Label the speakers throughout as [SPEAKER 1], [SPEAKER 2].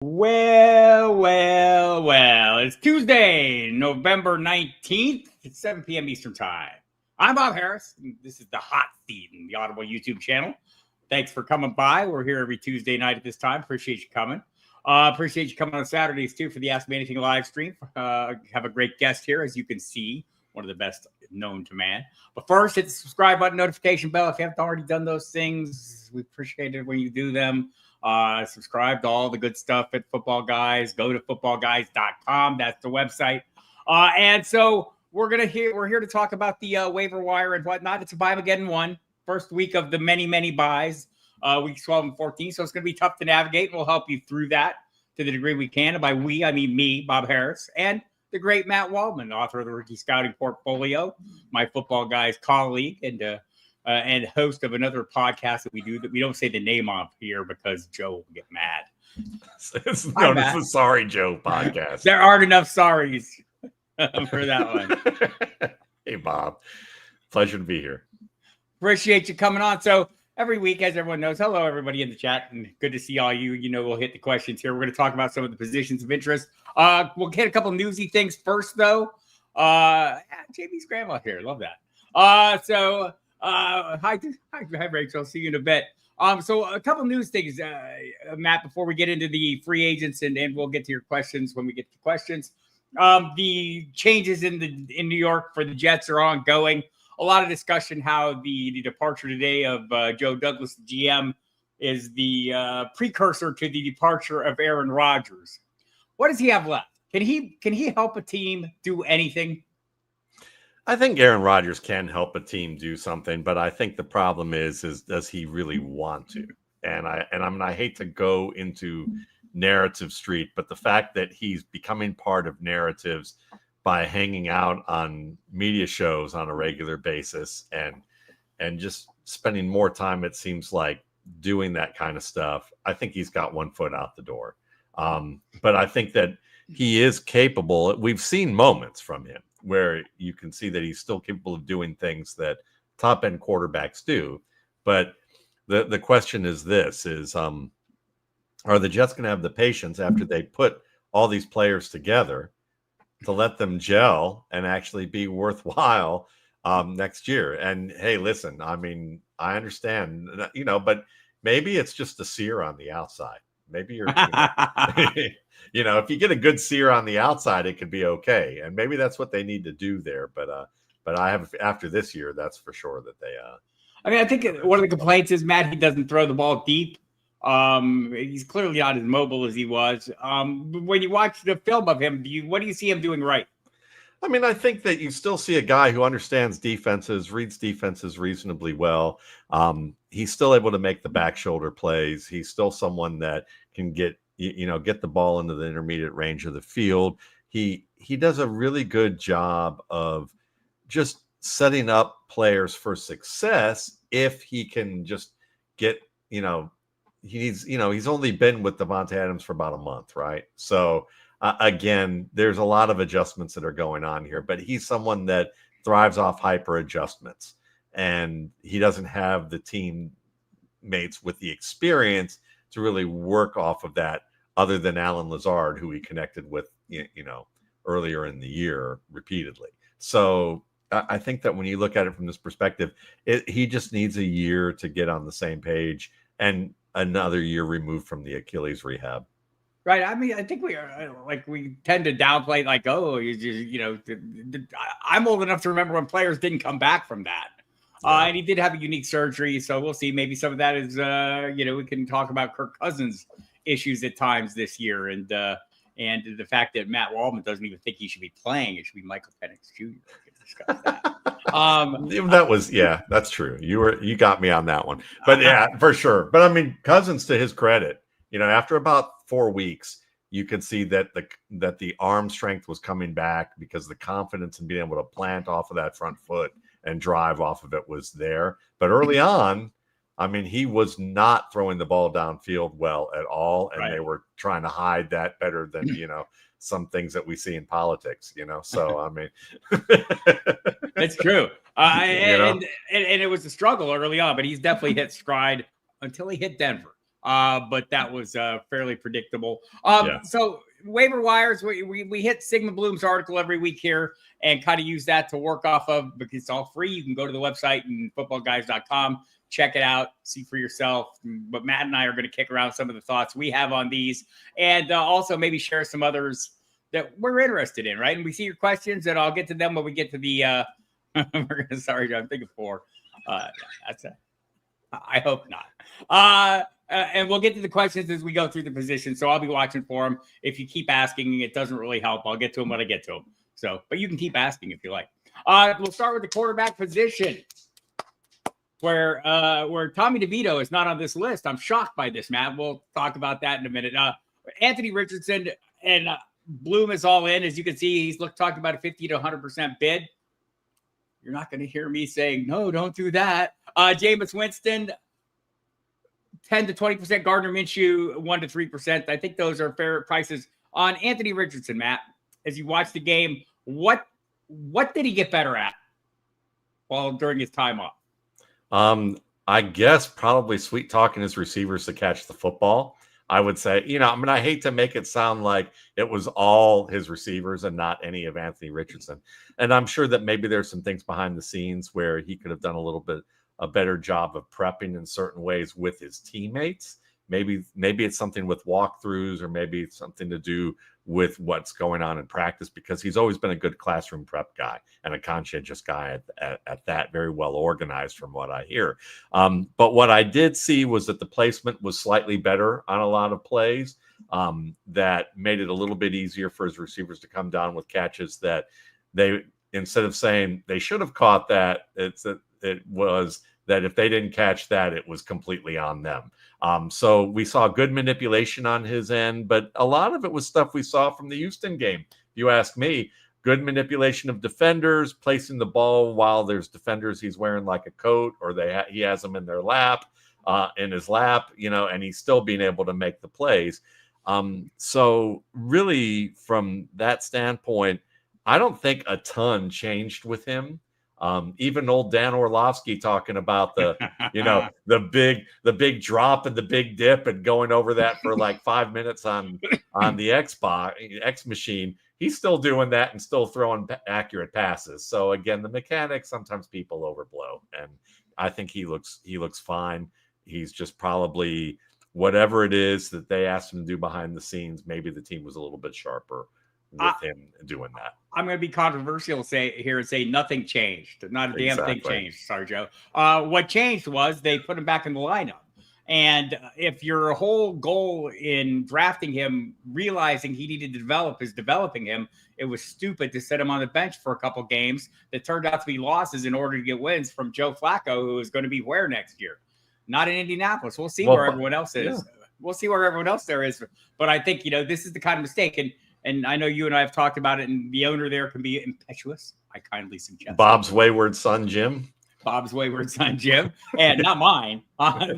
[SPEAKER 1] Well. It's Tuesday, November 19th. It's 7 p.m. Eastern Time. I'm Bob Harris. This is the Hot Seat in the Audible YouTube channel. Thanks for coming by. We're here every Tuesday night at this time. Appreciate you coming. Appreciate you coming on Saturdays, too, for the Ask Me Anything live stream. Have a great guest here, as you can see. One of the best known to man. But first, hit the subscribe button, notification bell. If you haven't already done those things, we appreciate it when you do them. Subscribe to all the good stuff at Football Guys. Go to footballguys.com. That's the website. And so we're here to talk about the waiver wire and whatnot. It's a Buymageddon 1, first week of the many buys, weeks 12 and 14. So it's going to be tough to navigate. We'll help you through that to the degree we can. And by we, I mean me, Bob Harris, and the great Matt Waldman, author of the Rookie Scouting Portfolio, my Football Guys colleague, and host of another podcast that we do that we don't say the name of here because Joe will get mad.
[SPEAKER 2] It's known as the Sorry Joe podcast.
[SPEAKER 1] There aren't enough sorries for that one.
[SPEAKER 2] Hey, Bob. Pleasure to be here.
[SPEAKER 1] Appreciate you coming on. So every week, as everyone knows, hello, everybody in the chat, and good to see all you. You know, we'll hit the questions here. We're going to talk about some of the positions of interest. We'll get a couple newsy things first, though. JB's grandma here. Love that. Hi, Rachel. See you in a bit. So a couple news things, Matt, before we get into the free agents, and we'll get to your questions when we get to questions. The changes in New York for the Jets are ongoing. A lot of discussion how the departure today of Joe Douglas, the GM, is the precursor to the departure of Aaron Rodgers. What does he have left? Can he help a team do anything?
[SPEAKER 2] I think Aaron Rodgers can help a team do something, but I think the problem is does he really want to? And I hate to go into narrative street, but the fact that he's becoming part of narratives by hanging out on media shows on a regular basis and just spending more time, it seems like, doing that kind of stuff, I think he's got one foot out the door. But I think that he is capable. We've seen moments from him where you can see that he's still capable of doing things that top end quarterbacks do. But the question is this are the Jets going to have the patience after they put all these players together to let them gel and actually be worthwhile next year? And hey, listen, I mean, I understand, but maybe it's just a sear on the outside. Maybe you're, if you get a good sear on the outside, it could be okay. And maybe that's what they need to do there. But I have, after this year, that's for sure that they.
[SPEAKER 1] I think one of the complaints is, Matt, he doesn't throw the ball deep. He's clearly not as mobile as he was. When you watch the film of him, what do you see him doing right?
[SPEAKER 2] I mean, I think that you still see a guy who understands defenses, reads defenses reasonably well. He's still able to make the back shoulder plays. He's still someone that can get the ball into the intermediate range of the field. He does a really good job of just setting up players for success if he can just get, he's only been with Devonta Adams for about a month, right? So again, there's a lot of adjustments that are going on here, but he's someone that thrives off hyper adjustments, and he doesn't have the teammates with the experience to really work off of that, other than Alan Lazard, who he connected with, earlier in the year repeatedly. So I think that when you look at it from this perspective, he just needs a year to get on the same page and another year removed from the Achilles rehab.
[SPEAKER 1] Right. I mean, I think we tend to downplay, I'm old enough to remember when players didn't come back from that. Yeah. And he did have a unique surgery. So we'll see. Maybe some of that is, we can talk about Kirk Cousins' issues at times this year. And the fact that Matt Waldman doesn't even think he should be playing. It should be Michael Penix Jr. Discuss that.
[SPEAKER 2] That's true. You got me on that one. But yeah, for sure. But I mean, Cousins, to his credit, after about 4 weeks, you could see that the arm strength was coming back because the confidence in being able to plant off of that front foot and drive off of it was there. But early on, I mean, he was not throwing the ball downfield well at all. And They were trying to hide that better than, some things that we see in politics, So, I mean,
[SPEAKER 1] it's true. And it was a struggle early on, but he's definitely hit stride until he hit Denver. but that was fairly predictable.
[SPEAKER 2] Yeah.
[SPEAKER 1] So waiver wires, we hit Sigma Bloom's article every week here and kind of use that to work off of because it's all free. You can go to the website and footballguys.com, check it out, see for yourself. But Matt and I are going to kick around some of the thoughts we have on these and also maybe share some others that we're interested in, right? And we see your questions, and I'll get to them when we get to the sorry, I'm thinking 4. That's it. I hope not. And we'll get to the questions as we go through the position. So I'll be watching for them. If you keep asking, it doesn't really help. I'll get to them when I get to them. So, but you can keep asking if you like. We'll start with the quarterback position, where Tommy DeVito is not on this list. I'm shocked by this, Matt. We'll talk about that in a minute. Anthony Richardson and Bloom is all in. As you can see, he's talked about a 50 to 100% bid. You're not going to hear me saying, no, don't do that. Jameis Winston, 10 to 20%. Gardner Minshew, 1 to 3%. I think those are fair prices. On Anthony Richardson, Matt, as you watch the game, what did he get better at during his time off?
[SPEAKER 2] I guess probably sweet talking his receivers to catch the football. I would say, I hate to make it sound like it was all his receivers and not any of Anthony Richardson. And I'm sure that maybe there's some things behind the scenes where he could have done a better job of prepping in certain ways with his teammates. Maybe it's something with walkthroughs, or maybe it's something to do with what's going on in practice, because he's always been a good classroom prep guy and a conscientious guy at that, very well organized from what I hear. But what I did see was that the placement was slightly better on a lot of plays, that made it a little bit easier for his receivers to come down with catches that they, instead of saying they should have caught that, it was that if they didn't catch that, it was completely on them. So we saw good manipulation on his end, but a lot of it was stuff we saw from the Houston game. If you ask me, good manipulation of defenders, placing the ball while there's defenders he's wearing like a coat, or he has them in their lap, and he's still being able to make the plays. So really, from that standpoint, I don't think a ton changed with him. Even old Dan Orlovsky talking about the big drop and the big dip and going over that for like 5 minutes on the X machine. He's still doing that and still throwing accurate passes. So again, the mechanics, sometimes people overblow, and I think he looks fine. He's just probably, whatever it is that they asked him to do behind the scenes, maybe the team was a little bit sharper with him doing that.
[SPEAKER 1] I'm going to be controversial and say nothing changed. Not a damn thing changed. Sorry, Joe. What changed was they put him back in the lineup. And if your whole goal in drafting him, realizing he needed to develop, is developing him, it was stupid to set him on the bench for a couple games that turned out to be losses in order to get wins from Joe Flacco, who is going to be where next year? Not in Indianapolis. We'll see where everyone else is. Yeah. We'll see where everyone else there is. But I think, this is the kind of mistake. And I know you and I have talked about it, and the owner there can be impetuous. I kindly suggest
[SPEAKER 2] Bob's wayward son, Jim.
[SPEAKER 1] Bob's wayward son, Jim, and not mine. But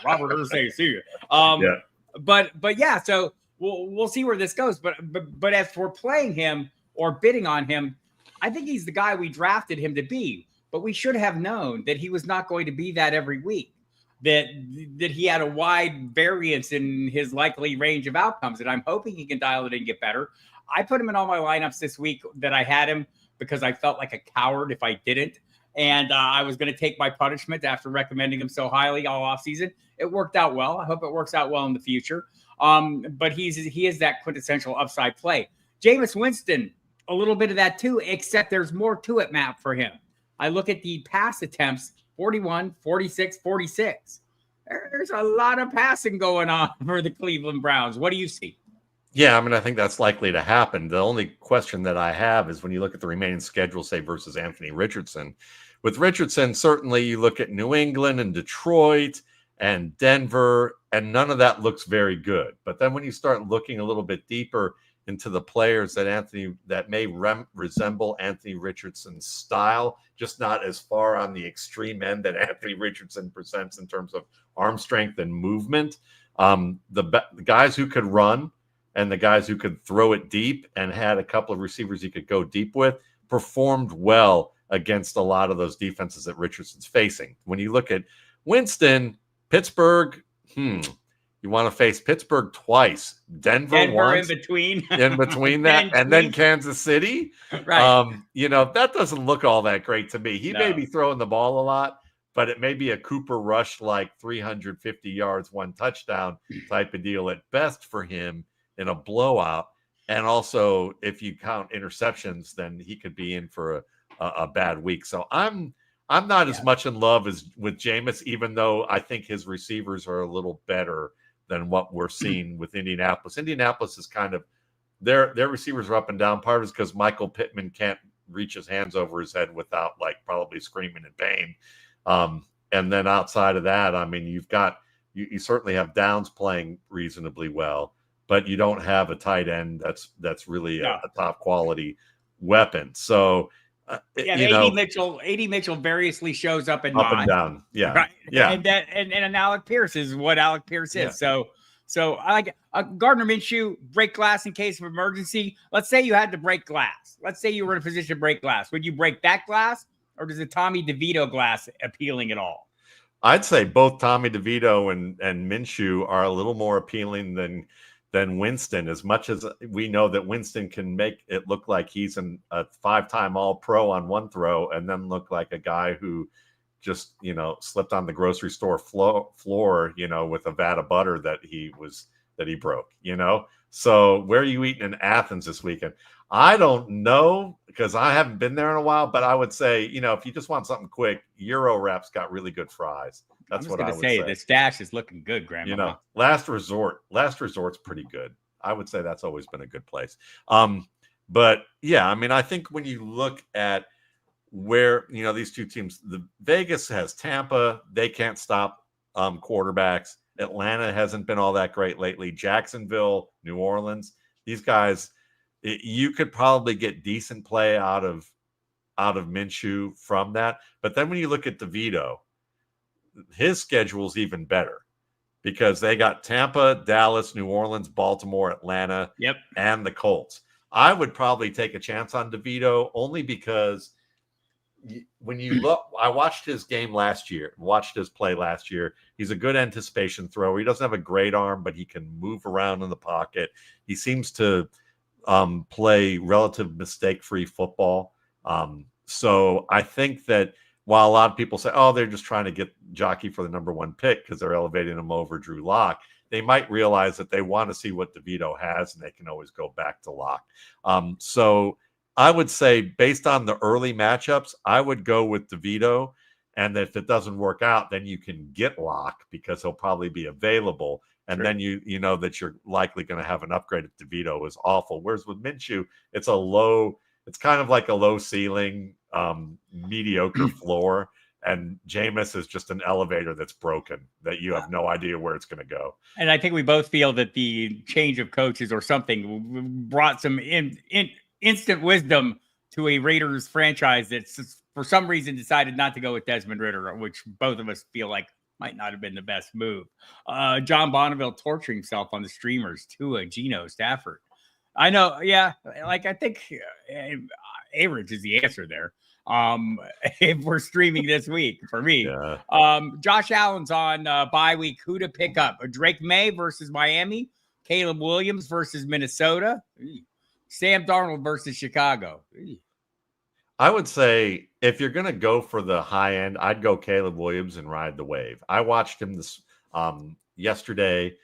[SPEAKER 1] Robert Ursay, see you. Yeah. But yeah, so we'll see where this goes. But as for playing him or bidding on him, I think he's the guy we drafted him to be. But we should have known that he was not going to be that every week. That he had a wide variance in his likely range of outcomes, and I'm hoping he can dial it in and get better. I put him in all my lineups this week that I had him because I felt like a coward if I didn't, and I was going to take my punishment after recommending him so highly all offseason. It worked out well. I hope it works out well in the future. But he is that quintessential upside play. Jameis Winston, a little bit of that too, except there's more to it, Matt, for him. I look at the pass attempts, 41, 46, 46. There's a lot of passing going on for the Cleveland Browns. What do you see?
[SPEAKER 2] Yeah, I think that's likely to happen. The only question that I have is when you look at the remaining schedule, say, versus Anthony Richardson. With Richardson, certainly you look at New England and Detroit and Denver, and none of that looks very good. But then when you start looking a little bit deeper into the players that may resemble Anthony Richardson's style, just not as far on the extreme end that Anthony Richardson presents in terms of arm strength and movement. The guys who could run and the guys who could throw it deep and had a couple of receivers he could go deep with performed well against a lot of those defenses that Richardson's facing. When you look at Winston, Pittsburgh, you want to face Pittsburgh twice, Denver once,
[SPEAKER 1] in between,
[SPEAKER 2] in between that, and then Kansas City.
[SPEAKER 1] Right.
[SPEAKER 2] That doesn't look all that great to me. He may
[SPEAKER 1] No.
[SPEAKER 2] be throwing the ball a lot, but it may be a Cooper Rush like 350 yards, 1 touchdown type of deal at best for him in a blowout. And also, if you count interceptions, then he could be in for a bad week. So I'm not as much in love as with Jameis, even though I think his receivers are a little better than what we're seeing with Indianapolis. Indianapolis is kind of their receivers are up and down. Part of it is because Michael Pittman can't reach his hands over his head without like probably screaming in pain. And then outside of that, I mean, you certainly have Downs playing reasonably well, but you don't have a tight end that's really a top quality weapon. So
[SPEAKER 1] AD Mitchell variously shows up and
[SPEAKER 2] and down,
[SPEAKER 1] right? And Alec Pierce is what Alec Pierce is. So I like Gardner Minshew, break glass in case of emergency. Let's say you had to break glass. Let's say you were in a position to break glass. Would you break that glass, or does the Tommy DeVito glass appealing at all?
[SPEAKER 2] I'd say both Tommy DeVito and Minshew are a little more appealing than Winston, as much as we know that Winston can make it look like he's a 5-time All-Pro on one throw and then look like a guy who just, slipped on the grocery store floor, with a vat of butter that he broke, So where are you eating in Athens this weekend? I don't know, because I haven't been there in a while, but I would say, if you just want something quick, Euro Wrap's got really good fries. That's what I would say.
[SPEAKER 1] The stash is looking good, Grandma.
[SPEAKER 2] Last Resort's pretty good. I would say that's always been a good place. But yeah, I mean, I think when you look at where, these two teams, the Vegas has Tampa, they can't stop quarterbacks. Atlanta hasn't been all that great lately. Jacksonville, New Orleans, these guys, you could probably get decent play out of Minshew from that. But then when you look at DeVito, his schedule's even better because they got Tampa, Dallas, New Orleans, Baltimore, Atlanta, and the Colts. I would probably take a chance on DeVito only because when you look, I watched his game last year, watched his play last year. He's a good anticipation thrower. He doesn't have a great arm, but he can move around in the pocket. He seems to play relative mistake-free football. So I think that while a lot of people say, oh, they're just trying to get Jockey for the number 1 pick because they're elevating him over Drew Lock, they might realize that they want to see what DeVito has, and they can always go back to Lock. So I would say based on the early matchups, I would go with DeVito. And if it doesn't work out, then you can get Lock because he'll probably be available. And then you know that you're likely going to have an upgrade if DeVito is awful. Whereas with Minshew, it's kind of like a low ceiling, mediocre floor. And Jameis is just an elevator that's broken that you have no idea where it's going to go.
[SPEAKER 1] And I think we both feel that the change of coaches or something brought some instant wisdom to a Raiders franchise that's for some reason decided not to go with Desmond Ridder, which both of us feel like might not have been the best move. John Bonneville torturing himself on the streamers to Geno Stafford. I know. Yeah. Like, I think Average is the answer there. If we're streaming this week for me, Josh Allen's on bye week. Who to pick up? Drake May versus Miami, Caleb Williams versus Minnesota, Sam Darnold versus Chicago.
[SPEAKER 2] I would say if you're going to go for the high end, I'd go Caleb Williams and ride the wave. I watched him this yesterday,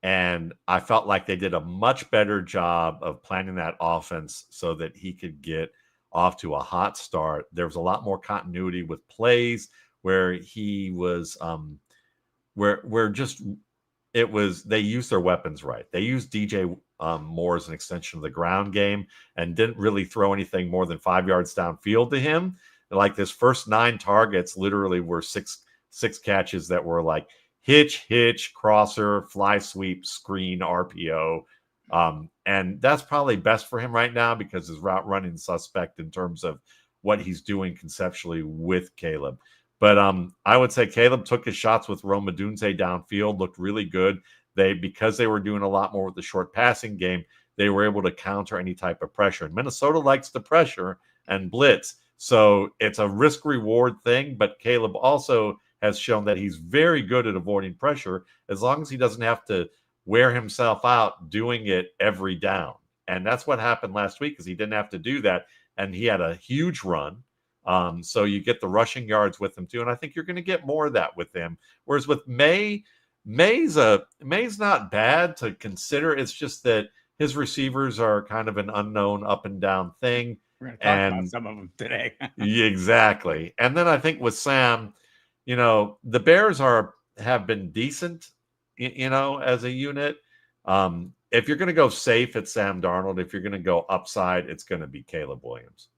[SPEAKER 2] and I felt like they did a much better job of planning that offense so that he could get off to a hot start. There was a lot more continuity with plays where he was they used their weapons right. They used DJ Moore as an extension of the ground game and didn't really throw anything more than 5 yards downfield to him. Like his first 9 targets literally were six catches that were like hitch, crosser, fly sweep, screen, RPO. And that's probably best for him right now because his route running is suspect in terms of what he's doing conceptually with Caleb. But I would say Caleb took his shots with Rome Odunze downfield, looked really good. Because they were doing a lot more with the short passing game, they were able to counter any type of pressure. And Minnesota likes the pressure and blitz. So it's a risk-reward thing, but Caleb also has shown that he's very good at avoiding pressure as long as he doesn't have to wear himself out doing it every down. And that's what happened last week, because he didn't have to do that. And he had a huge run. So you get the rushing yards with him too. And I think you're going to get more of that with him. Whereas with May's not bad to consider. It's just that his receivers are kind of an unknown up and down thing.
[SPEAKER 1] We're going to talk about some of them today.
[SPEAKER 2] Exactly. And then I think with Sam, the Bears have been decent, as a unit. If you're going to go safe, it's Sam Darnold. If you're going to go upside, it's going to be Caleb Williams.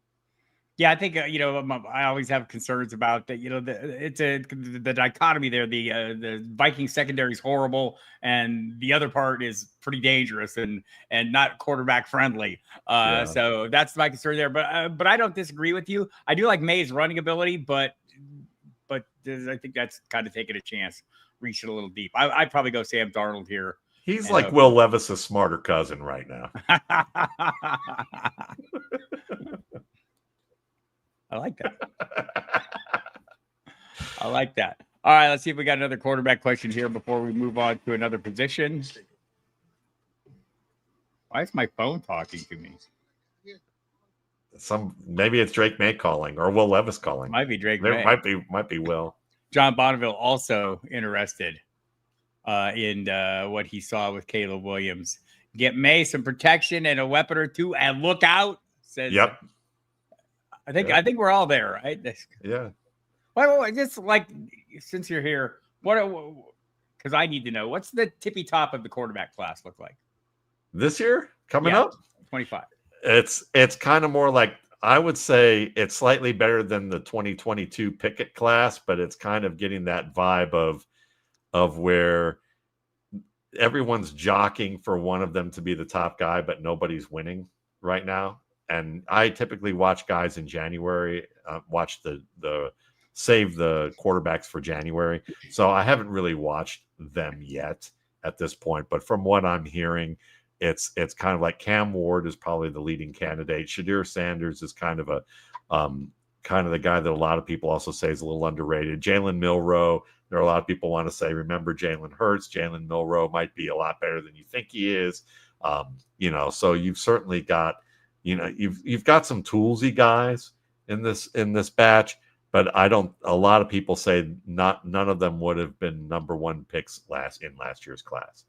[SPEAKER 1] Yeah, I think I always have concerns about that. The dichotomy there. The Viking secondary is horrible, and the other part is pretty dangerous and not quarterback friendly. So that's my concern there. But I don't disagree with you. I do like May's running ability, but I think that's kind of taking a chance, reaching a little deep. I'd probably go Sam Darnold here.
[SPEAKER 2] He's like Will Levis's smarter cousin right now.
[SPEAKER 1] I like that. I like that. All right, let's see if we got another quarterback question here before we move on to another position. Why is my phone talking to me?
[SPEAKER 2] Maybe it's Drake May calling or Will Levis calling.
[SPEAKER 1] Might be Drake May.
[SPEAKER 2] Might be Will.
[SPEAKER 1] John Bonneville also interested in what he saw with Caleb Williams. Get May some protection and a weapon or two, and look out. Says.
[SPEAKER 2] Yep.
[SPEAKER 1] I think we're all there, right?
[SPEAKER 2] Yeah.
[SPEAKER 1] Well, just like since you're here, because I need to know, what's the tippy top of the quarterback class look like
[SPEAKER 2] this year coming up?
[SPEAKER 1] 25.
[SPEAKER 2] It's kind of more like, I would say it's slightly better than the 2022 Pickett class, but it's kind of getting that vibe of where everyone's jockeying for one of them to be the top guy, but nobody's winning right now. And I typically watch guys in January, watch save the quarterbacks for January. So I haven't really watched them yet at this point. But from what I'm hearing, it's kind of like Cam Ward is probably the leading candidate. Shadir Sanders is kind of the guy that a lot of people also say is a little underrated. Jalen Milroe, there are a lot of people want to say, remember Jalen Hurts. Jalen Milroe might be a lot better than you think he is. So you've certainly got, you've got some toolsy guys in this batch, but a lot of people say none of them would have been number one picks in last year's class.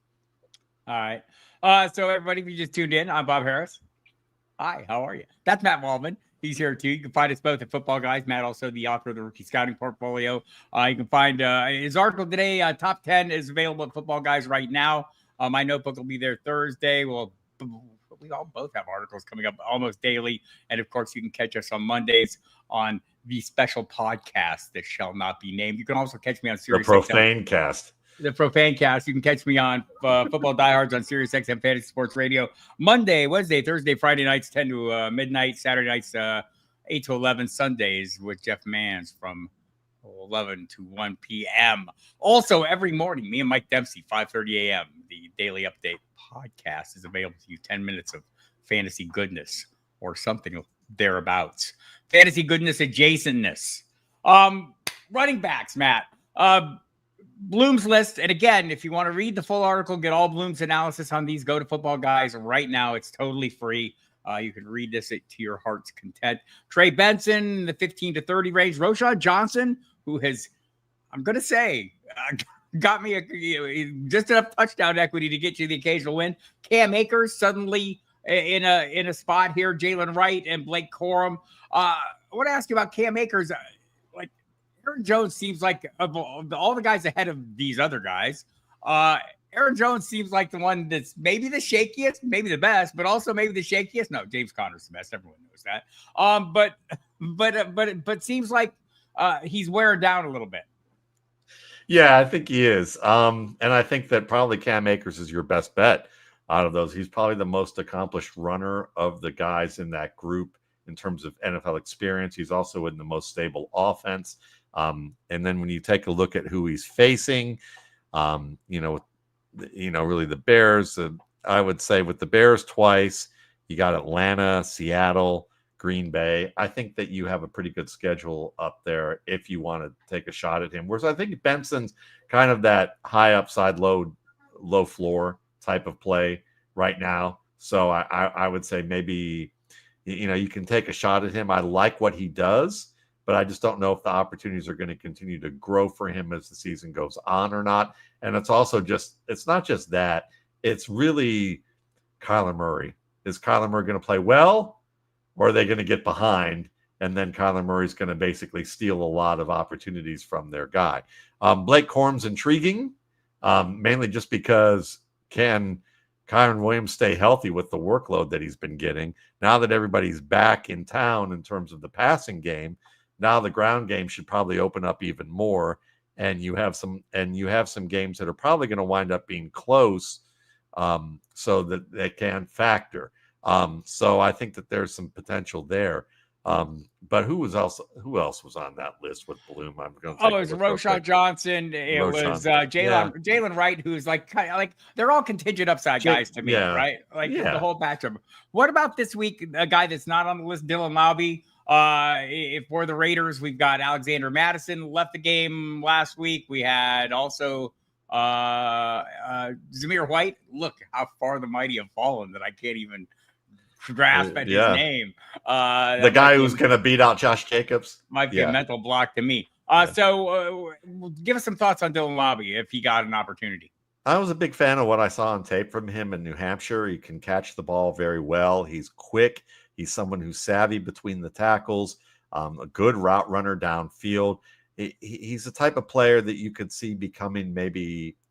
[SPEAKER 1] All right. So everybody, if you just tuned in, I'm Bob Harris. Hi, how are you? That's Matt Waldman. He's here too. You can find us both at Football Guys. Matt, also the author of the Rookie Scouting Portfolio. You can find his article today. Top 10 is available at Football Guys right now. My notebook will be there Thursday. We all both have articles coming up almost daily. And of course, you can catch us on Mondays on the special podcast that shall not be named. You can also catch me on Sirius.
[SPEAKER 2] The Profane Cast.
[SPEAKER 1] The Profane Cast. You can catch me on Football Diehards on Sirius XM Fantasy Sports Radio Monday, Wednesday, Thursday, Friday nights 10 to midnight, Saturday nights 8 to 11, Sundays with Jeff Mans from 11 to 1 p.m. Also, every morning, me and Mike Dempsey, 5:30 a.m., the Daily Update podcast is available to you. 10 minutes of fantasy goodness or something thereabouts. Fantasy goodness adjacentness. Running backs, Matt. Bloom's list. And again, if you want to read the full article, get all Bloom's analysis on these, go to Football Guys right now. It's totally free. You can read this to your heart's content. Trey Benson, the 15 to 30 range. Roshan Johnson, who has, I'm going to say, got me just enough touchdown equity to get you the occasional win. Cam Akers suddenly in a spot here. Jalen Wright and Blake Corum. I want to ask you about Cam Akers. Aaron Jones seems like of all the guys ahead of these other guys, Aaron Jones seems like the one that's maybe the shakiest, maybe the best, but also maybe the shakiest. No, James Conner's the best. Everyone knows that. But seems like he's wearing down a little bit.
[SPEAKER 2] Yeah, I think he is. And I think that probably Cam Akers is your best bet out of those. He's probably the most accomplished runner of the guys in that group in terms of NFL experience. He's also in the most stable offense. And then when you take a look at who he's facing, really the Bears, I would say with the Bears twice, you got Atlanta, Seattle, Green Bay. I think that you have a pretty good schedule up there if you want to take a shot at him. Whereas I think Benson's kind of that high upside, low floor type of play right now. So I would say maybe, you can take a shot at him. I like what he does, but I just don't know if the opportunities are going to continue to grow for him as the season goes on or not. And it's also it's not just that. It's really Kyler Murray. Is Kyler Murray going to play well, or are they going to get behind? And then Kyler Murray's going to basically steal a lot of opportunities from their guy. Blake Corum's intriguing, mainly just because can Kyron Williams stay healthy with the workload that he's been getting? Now that everybody's back in town in terms of the passing game, now the ground game should probably open up even more. And you have some games that are probably going to wind up being close, so that they can factor. So I think that there's some potential there. But who else was on that list with Bloom? I'm going to
[SPEAKER 1] it was Roshan Johnson. It was Jalen Wright, who's kind of like they're all contingent upside guys to me, right? The whole batch of them. What about this week? A guy that's not on the list, Dylan Laube. If we're the Raiders, we've got Alexander Madison left the game last week. We had also Zamir White. Look how far the mighty have fallen that I can't even grasp at his name.
[SPEAKER 2] The guy who's going to beat out Josh Jacobs
[SPEAKER 1] might be a mental block to me. So give us some thoughts on Dylan Laube if he got an opportunity.
[SPEAKER 2] I was a big fan of what I saw on tape from him in New Hampshire. He can catch the ball very well. He's quick. He's someone who's savvy between the tackles, a good route runner downfield. He's the type of player that you could see becoming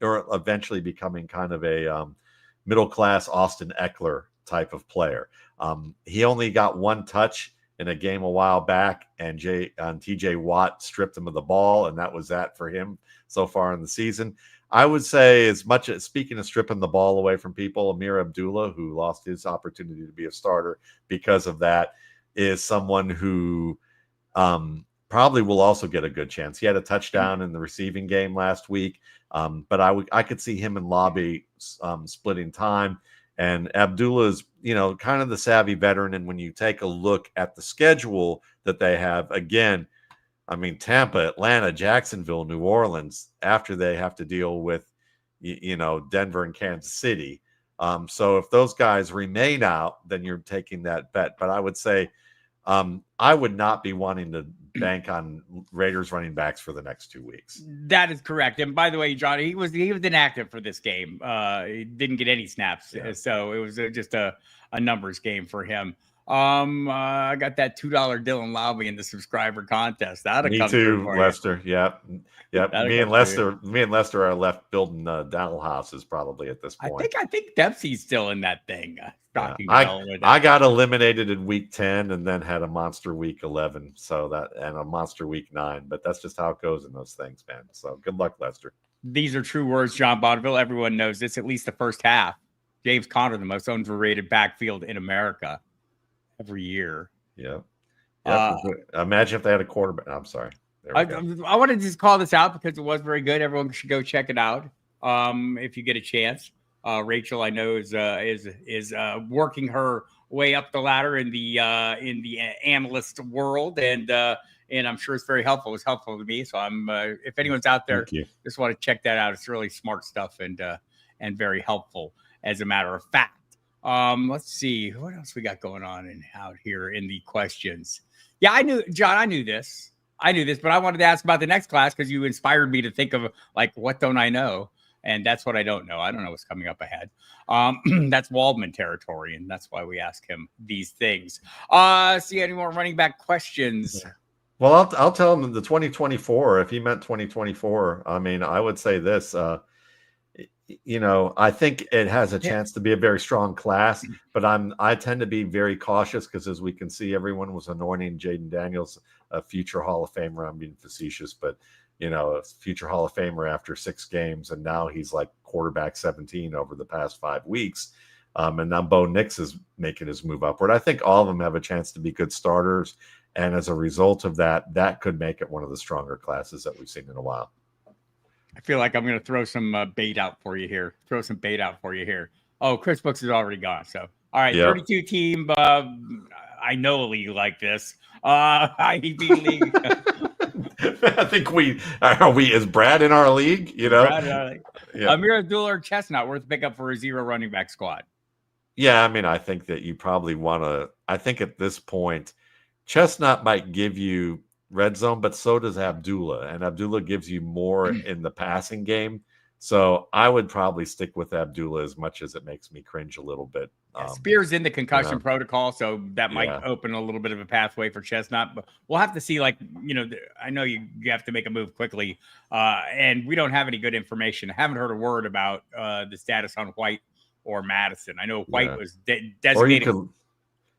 [SPEAKER 2] eventually becoming kind of a middle-class Austin Eckler type of player. He only got one touch in a game a while back, and TJ Watt stripped him of the ball, and that was that for him so far in the season. I would say, as much as speaking of stripping the ball away from people, Amir Abdullah, who lost his opportunity to be a starter because of that, is someone who probably will also get a good chance. He had a touchdown in the receiving game last week, but I could see him and Laube splitting time. And Abdullah is, kind of the savvy veteran. And when you take a look at the schedule that they have, again, Tampa, Atlanta, Jacksonville, New Orleans, after they have to deal with, Denver and Kansas City. So if those guys remain out, then you're taking that bet. But I would say I would not be wanting to bank on Raiders running backs for the next 2 weeks.
[SPEAKER 1] That is correct. And by the way, John, he was inactive for this game. He didn't get any snaps. Yeah. So it was just a numbers game for him. I got that $2 Dylan Laube in the subscriber contest.
[SPEAKER 2] Me too, Lester. Yep. Me and Lester are left building Dowell houses probably at this point.
[SPEAKER 1] I think Dempsey's still in that thing.
[SPEAKER 2] I got eliminated in week 10 and then had a monster week 11, and a monster week 9. But that's just how it goes in those things, man. So good luck, Lester.
[SPEAKER 1] These are true words, John Bonneville. Everyone knows this. At least the first half. James Conner, the most underrated backfield in America. Every year.
[SPEAKER 2] Yeah. Imagine if they had a quarterback. I'm sorry.
[SPEAKER 1] I wanted to just call this out because it was very good. Everyone should go check it out if you get a chance. Rachel, I know, is working her way up the ladder in the analyst world, and I'm sure it's very helpful. It's helpful to me. So if anyone's out there, just want to check that out. It's really smart stuff and very helpful, as a matter of fact. Let's see what else we got going on out here in the questions. Yeah, I knew this, but I wanted to ask about the next class because you inspired me to think of what don't I know? And that's what I don't know. I don't know what's coming up ahead. That's Waldman territory, and that's why we ask him these things. See any more running back questions?
[SPEAKER 2] Well, I'll tell him the 2024. If he meant 2024, I would say this. I think it has a chance to be a very strong class, but I tend to be very cautious because, as we can see, everyone was anointing Jaden Daniels a future Hall of Famer. I'm being facetious, but a future Hall of Famer after 6 games, and now he's like quarterback 17 over the past 5 weeks. And now Bo Nix is making his move upward. I think all of them have a chance to be good starters, and as a result of that could make it one of the stronger classes that we've seen in a while.
[SPEAKER 1] I feel like I'm going to throw some bait out for you here. Oh, Chris Brooks is already gone. So, all right, 32 team I know a league like this. IEP league.
[SPEAKER 2] I think is Brad in our league? You know,
[SPEAKER 1] Brad,
[SPEAKER 2] yeah.
[SPEAKER 1] Amir Abdullah or Chestnut worth pickup for a 0 running back squad.
[SPEAKER 2] Yeah, I mean, I think that you probably want to. I think at this point, Chestnut might give you red zone, but so does Abdullah, and Abdullah gives you more in the passing game. So I would probably stick with Abdullah as much as it makes me cringe a little bit.
[SPEAKER 1] Yeah, Spears in the concussion protocol, so that might
[SPEAKER 2] Yeah.
[SPEAKER 1] open a little bit of a pathway for Chestnut. But we'll have to see. Like, I know you have to make a move quickly, and we don't have any good information. I haven't heard a word about the status on White or Madison. I know White was designated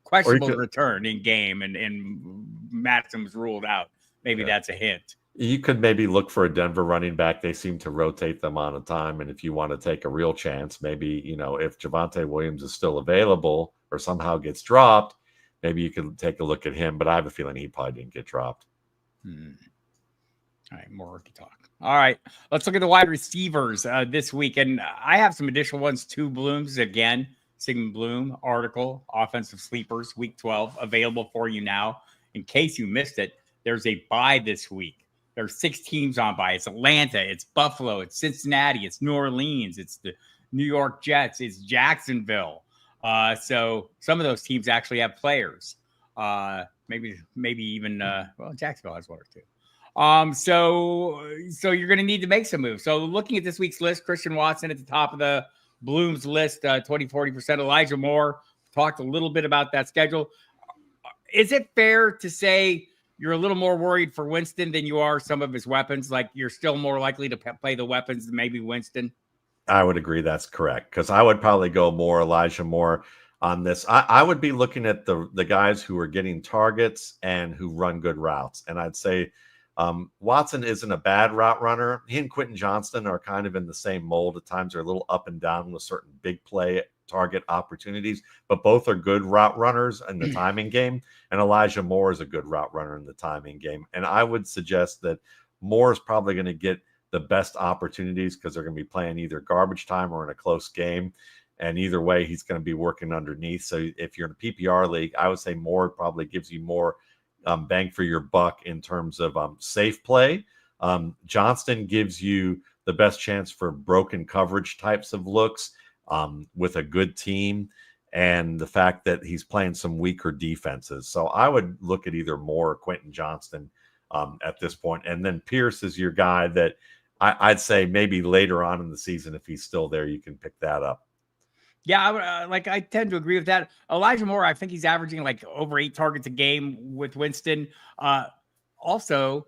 [SPEAKER 1] questionable return in game, and Madison was ruled out. Maybe that's a hint.
[SPEAKER 2] You could maybe look for a Denver running back. They seem to rotate them on a time. And if you want to take a real chance, maybe, if Javonte Williams is still available or somehow gets dropped, maybe you can take a look at him. But I have a feeling he probably didn't get dropped.
[SPEAKER 1] All right, more rookie talk. All right, let's look at the wide receivers this week. And I have some additional ones. 2 Blooms again. Sigmund Bloom article, offensive sleepers, week 12, available for you now. In case you missed it, there's a bye this week. There's 6 teams on bye. It's Atlanta, it's Buffalo, it's Cincinnati, it's New Orleans, it's the New York Jets, it's Jacksonville. So some of those teams actually have players. Maybe even Jacksonville has 1 or 2. So you're going to need to make some moves. So looking at this week's list, Christian Watson at the top of the Bloom's list, 20-40%. Elijah Moore, talked a little bit about that schedule. Is it fair to say you're a little more worried for Winston than you are some of his weapons? Like, you're still more likely to play the weapons than maybe Winston?
[SPEAKER 2] I would agree that's correct, because I would probably go more Elijah Moore on this. I would be looking at the guys who are getting targets and who run good routes. And I'd say Watson isn't a bad route runner. He and Quentin Johnston are kind of in the same mold. At times they're a little up and down with certain big play target opportunities, but both are good route runners in the timing game. And Elijah Moore is a good route runner in the timing game. And I would suggest that Moore is probably going to get the best opportunities because they're going to be playing either garbage time or in a close game. And either way, he's going to be working underneath. So if you're in a PPR league, I would say Moore probably gives you more bang for your buck in terms of safe play. Johnston gives you the best chance for broken coverage types of looks with a good team, and the fact that he's playing some weaker defenses. So I would look at either Moore or Quentin Johnston at this point. And then Pierce is your guy that I'd say maybe later on in the season, if he's still there, you can pick that up.
[SPEAKER 1] Yeah, I tend to agree with that. Elijah Moore, I think he's averaging like over 8 targets a game with Winston. Also,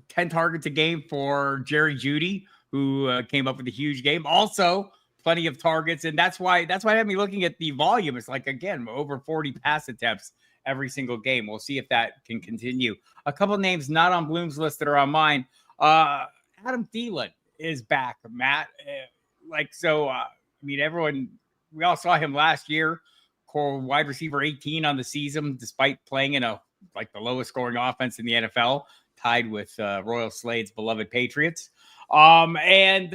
[SPEAKER 1] 10 targets a game for Jerry Jeudy, who came up with a huge game. Also, plenty of targets, and that's why I have me looking at the volume. It's like, again, over 40 pass attempts every single game. We'll see if that can continue. A couple names not on Bloom's list that are on mine. Adam Thielen is back, Matt. Everyone. We all saw him last year, core wide receiver 18 on the season, despite playing in the lowest scoring offense in the NFL, tied with Royal Slade's beloved Patriots. And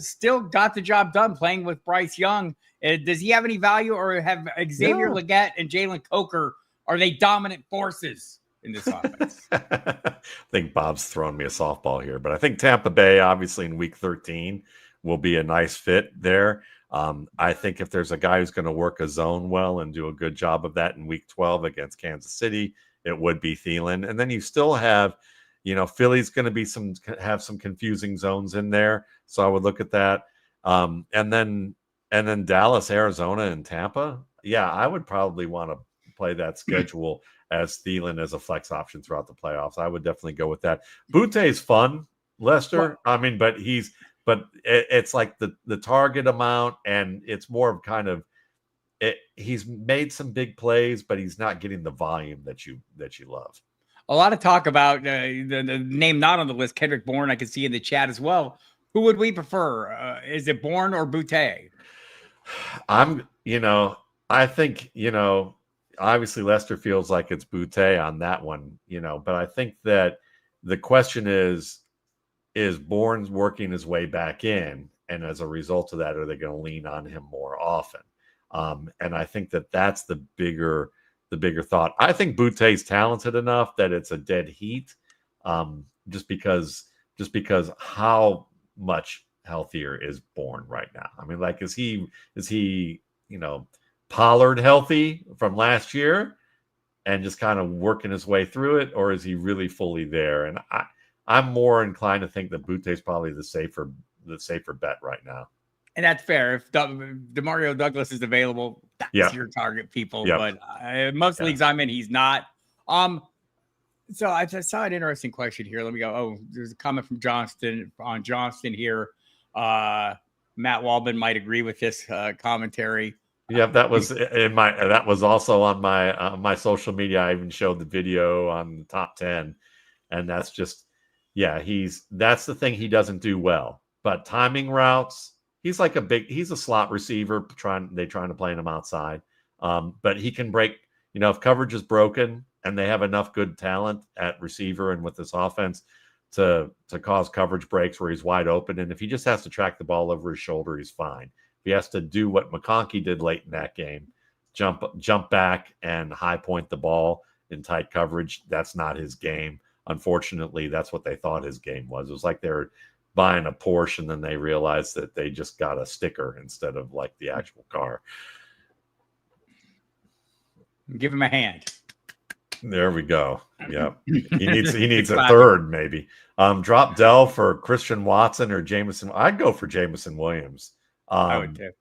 [SPEAKER 1] still got the job done playing with Bryce Young. Does he have any value, or have Xavier Legette and Jalen Coker, are they dominant forces in this offense?
[SPEAKER 2] I think Bob's throwing me a softball here, but I think Tampa Bay, obviously in week 13, will be a nice fit there. I think if there's a guy who's going to work a zone well and do a good job of that in week 12 against Kansas City, it would be Thielen. And then you still have, Philly's going to have some confusing zones in there. So I would look at that. And then Dallas, Arizona, and Tampa. Yeah, I would probably want to play that schedule as Thielen as a flex option throughout the playoffs. I would definitely go with that. Butte's fun, Lester. But it's like the target amount, and it's more of kind of it. He's made some big plays, but he's not getting the volume that you love.
[SPEAKER 1] A lot of talk about the name not on the list, Kendrick Bourne. I can see in the chat as well. Who would we prefer? Is it Bourne or Butte?
[SPEAKER 2] I think, obviously Lester feels like it's Butte on that one, but I think that the question is Bourne's working his way back in, and as a result of that, are they going to lean on him more often? And I think that that's the bigger bigger thought. I think Butte's talented enough that it's a dead heat, just because how much healthier is Bourne right now. I mean, like, is he Pollard healthy from last year and just kind of working his way through it, or is he really fully there? And I'm more inclined to think that Butte's probably the safer bet right now.
[SPEAKER 1] And that's fair. If Demario Douglas is available, that's your target people. Yep. But most leagues I'm in, he's not. So I just saw an interesting question here. Let me go. Oh, there's a comment from Johnston here. Matt Waldman might agree with this commentary.
[SPEAKER 2] Yeah, that was also on my social media. I even showed the video on the top 10, and that's just, that's the thing he doesn't do well. But timing routes, he's a slot receiver trying to play him outside. But he can break, if coverage is broken and they have enough good talent at receiver and with this offense to cause coverage breaks where he's wide open. And if he just has to track the ball over his shoulder, he's fine. He has to do what McConkey did late in that game, jump back and high point the ball in tight coverage. That's not his game. Unfortunately, that's what they thought his game was. It was like they're buying a Porsche and then they realized that they just got a sticker instead of like the actual car.
[SPEAKER 1] Give him a hand.
[SPEAKER 2] There we go. Yeah. He needs a third, maybe. Drop Dell for Christian Watson or Jameson. I'd go for Jameson Williams.
[SPEAKER 1] I would too.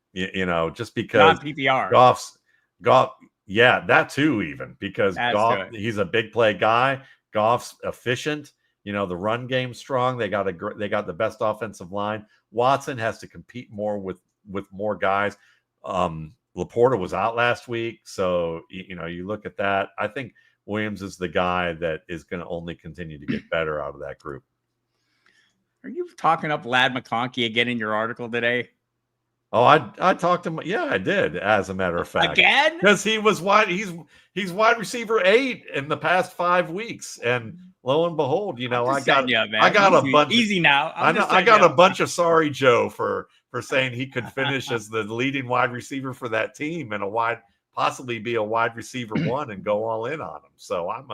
[SPEAKER 2] Just because
[SPEAKER 1] not PPR.
[SPEAKER 2] Goff, that too, even because Goff, he's a big play guy. Goff's efficient. The run game's strong. They got the best offensive line. Watson has to compete more with more guys. Laporta was out last week, so you look at that. I think Williams is the guy that is going to only continue to get better out of that group.
[SPEAKER 1] Are you talking up Lad McConkey again in your article today?
[SPEAKER 2] Oh, I talked to him. Yeah, I did. As a matter of fact,
[SPEAKER 1] again,
[SPEAKER 2] because he was wide. He's wide receiver 8 in the past 5 weeks, and lo and behold, I got a bunch.
[SPEAKER 1] Easy now.
[SPEAKER 2] I got a bunch of sorry Joe for saying he could finish as the leading wide receiver for that team and possibly be a wide receiver 1 and go all in on him. So I'm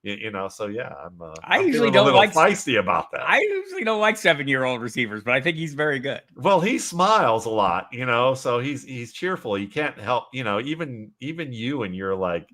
[SPEAKER 1] I usually don't like
[SPEAKER 2] feisty about that.
[SPEAKER 1] I usually don't like 7-year-old receivers, but I think he's very good.
[SPEAKER 2] Well, he smiles a lot, so he's cheerful. You can't help, even you and your like,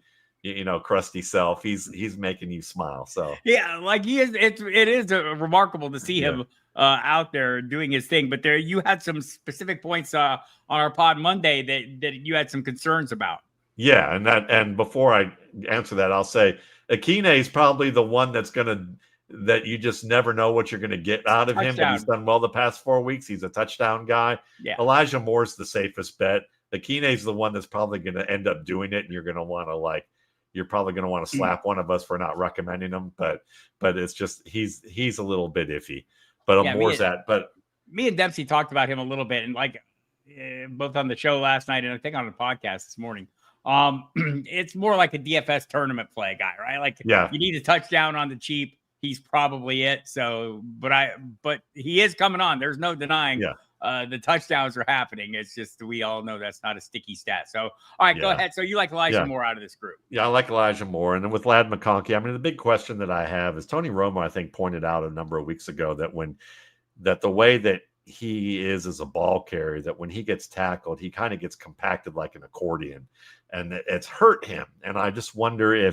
[SPEAKER 2] crusty self, he's making you smile. So
[SPEAKER 1] yeah, like he is. It is remarkable to see him out there doing his thing. But you had some specific points on our pod Monday that you had some concerns about.
[SPEAKER 2] Yeah, and before I answer that, I'll say Akine is probably the one that you just never know what you're gonna get out of him. But he's done well the past 4 weeks. He's a touchdown guy.
[SPEAKER 1] Yeah.
[SPEAKER 2] Elijah Moore's the safest bet. Akine is the one that's probably gonna end up doing it, and you're probably gonna want to slap one of us for not recommending him. But it's just he's a little bit iffy. But Moore's But
[SPEAKER 1] me and Dempsey talked about him a little bit, and like both on the show last night and I think on the podcast this morning. It's more like a DFS tournament play guy, right? Like, you need a touchdown on the cheap. He's probably it. So, but he is coming on. There's no denying. The touchdowns are happening. It's just we all know that's not a sticky stat. So, all right, go ahead. So you like Elijah Moore out of this group?
[SPEAKER 2] Yeah, I like Elijah Moore, and then with Lad McConkey, I mean, the big question that I have is Tony Romo, I think, pointed out a number of weeks ago that the way that he is as a ball carrier, that when he gets tackled, he kind of gets compacted like an accordion, and it's hurt him. And I just wonder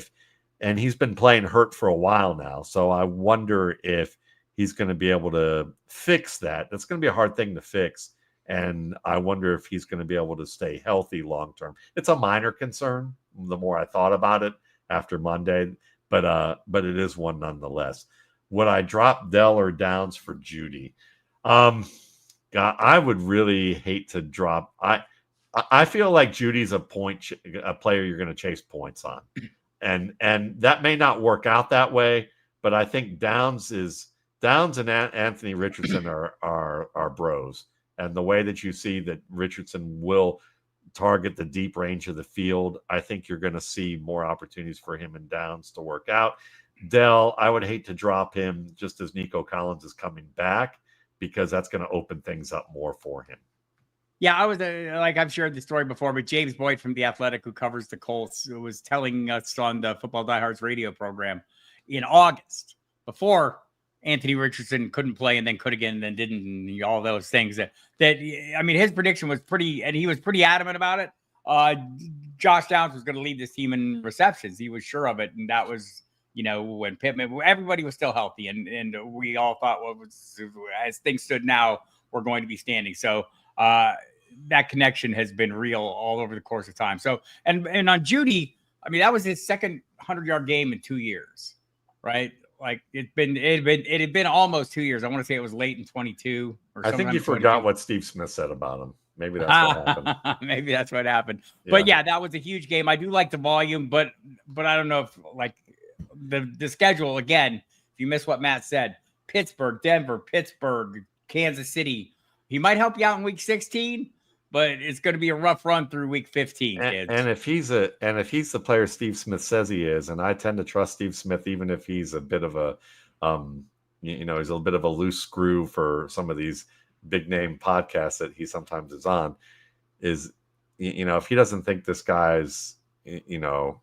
[SPEAKER 2] and he's been playing hurt for a while now. So I wonder if he's going to be able to fix that. That's going to be a hard thing to fix. And I wonder if he's going to be able to stay healthy long-term. It's a minor concern the more I thought about it after Monday, but it is one nonetheless. Would I drop Dell or Downs for Judy? God, I would really hate to drop. I feel like Judy's a player you're going to chase points on, and that may not work out that way. But I think Downs and Anthony Richardson are bros, and the way that you see that Richardson will target the deep range of the field, I think you're going to see more opportunities for him and Downs to work out. Dell, I would hate to drop him just as Nico Collins is coming back, because that's going to open things up more for him.
[SPEAKER 1] Yeah, I was like I've shared the story before, but James Boyd from The Athletic, who covers the Colts, was telling us on the Football Diehards radio program in August, before Anthony Richardson couldn't play and then could again and then didn't, and all those things that I mean, his prediction was pretty, and he was pretty adamant about it. Josh Downs was going to lead this team in receptions. He was sure of it, and that was, when Pittman, everybody was still healthy, and we all thought, well, as things stood now, we're going to be standing. So that connection has been real all over the course of time. So, and on Judy, I mean, that was his second 100-yard game in 2 years, right? Like it had been almost 2 years. I want to say it was late in 22.
[SPEAKER 2] I think you forgot what Steve Smith said about him. Maybe that's what happened.
[SPEAKER 1] Maybe that's what happened. Yeah. But yeah, that was a huge game. I do like the volume, but I don't know if like the schedule again. If you miss what Matt said, Pittsburgh, Denver, Pittsburgh, Kansas City. He might help you out in week 16, but it's going to be a rough run through week 15. Kids.
[SPEAKER 2] And if he's the player Steve Smith says he is, and I tend to trust Steve Smith, even if he's a bit of a, he's a little bit of a loose screw for some of these big name podcasts that he sometimes is on, is, if he doesn't think this guy's, I don't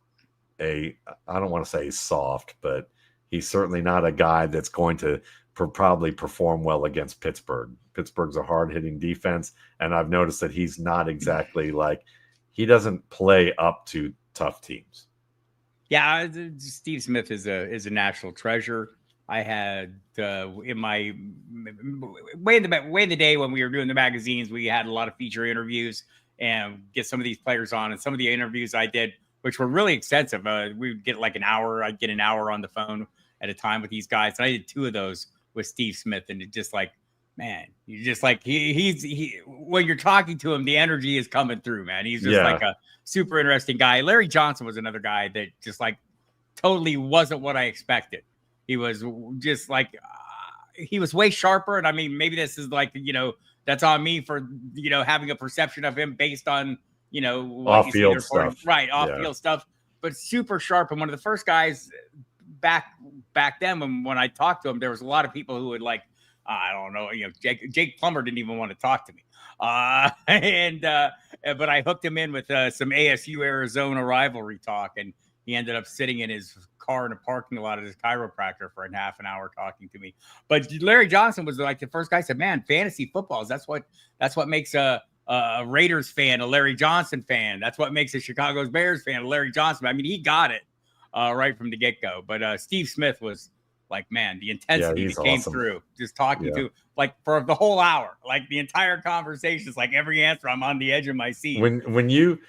[SPEAKER 2] want to say he's soft, but he's certainly not a guy that's going to probably perform well against Pittsburgh. Pittsburgh's a hard-hitting defense, and I've noticed that he's not exactly like, he doesn't play up to tough teams.
[SPEAKER 1] Yeah, Steve Smith is a national treasure. I had in my way in the day when we were doing the magazines, we had a lot of feature interviews and get some of these players on, and some of the interviews I did, which were really extensive. We would get like an hour. I'd get an hour on the phone at a time with these guys, and I did 2 of those with Steve Smith, and it just like, man, you just like he when you're talking to him, the energy is coming through, man. He's just like a super interesting guy. Larry Johnson was another guy that just like totally wasn't what I expected. He was just like he was way sharper, and I mean, maybe this is like that's on me for having a perception of him based on
[SPEAKER 2] off field stuff,
[SPEAKER 1] right? Off field stuff, but super sharp. And one of the first guys back then when I talked to him, there was a lot of people who would like, I don't know, Jake Plummer didn't even want to talk to me. But I hooked him in with some ASU Arizona rivalry talk, and he ended up sitting in his car in a parking lot at his chiropractor for a half an hour talking to me. But Larry Johnson was like the first guy said, man, fantasy football, that's what makes a Raiders fan a Larry Johnson fan. That's what makes a Chicago Bears fan a Larry Johnson. I mean, he got it right from the get-go. But Steve Smith was like, man, the intensity that came through just talking to like for the whole hour, like the entire conversation is like every answer I'm on the edge of my seat.
[SPEAKER 2] When you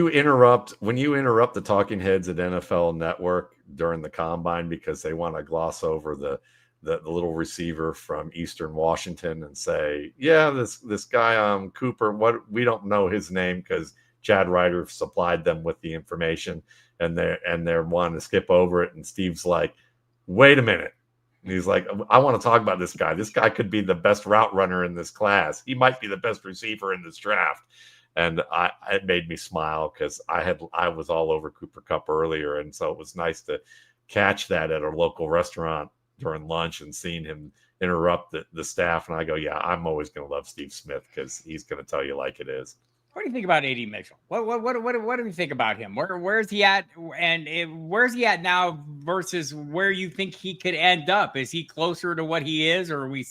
[SPEAKER 2] interrupt the talking heads at NFL Network during the combine because they want to gloss over the little receiver from Eastern Washington and say, yeah, this guy Cooper, we don't know his name because Chad Ryder supplied them with the information, and they're wanting to skip over it, and Steve's like, wait a minute. And he's like, I want to talk about this guy. This guy could be the best route runner in this class. He might be the best receiver in this draft. And it made me smile because I was all over Cooper Kupp earlier. And so it was nice to catch that at a local restaurant during lunch and seeing him interrupt the staff. And I go, yeah, I'm always going to love Steve Smith because he's going to tell you like it is.
[SPEAKER 1] What do you think about A.D. Mitchell? What do you think about him? Where's he at? And where's he at now versus where you think he could end up? Is he closer to what he is, or are we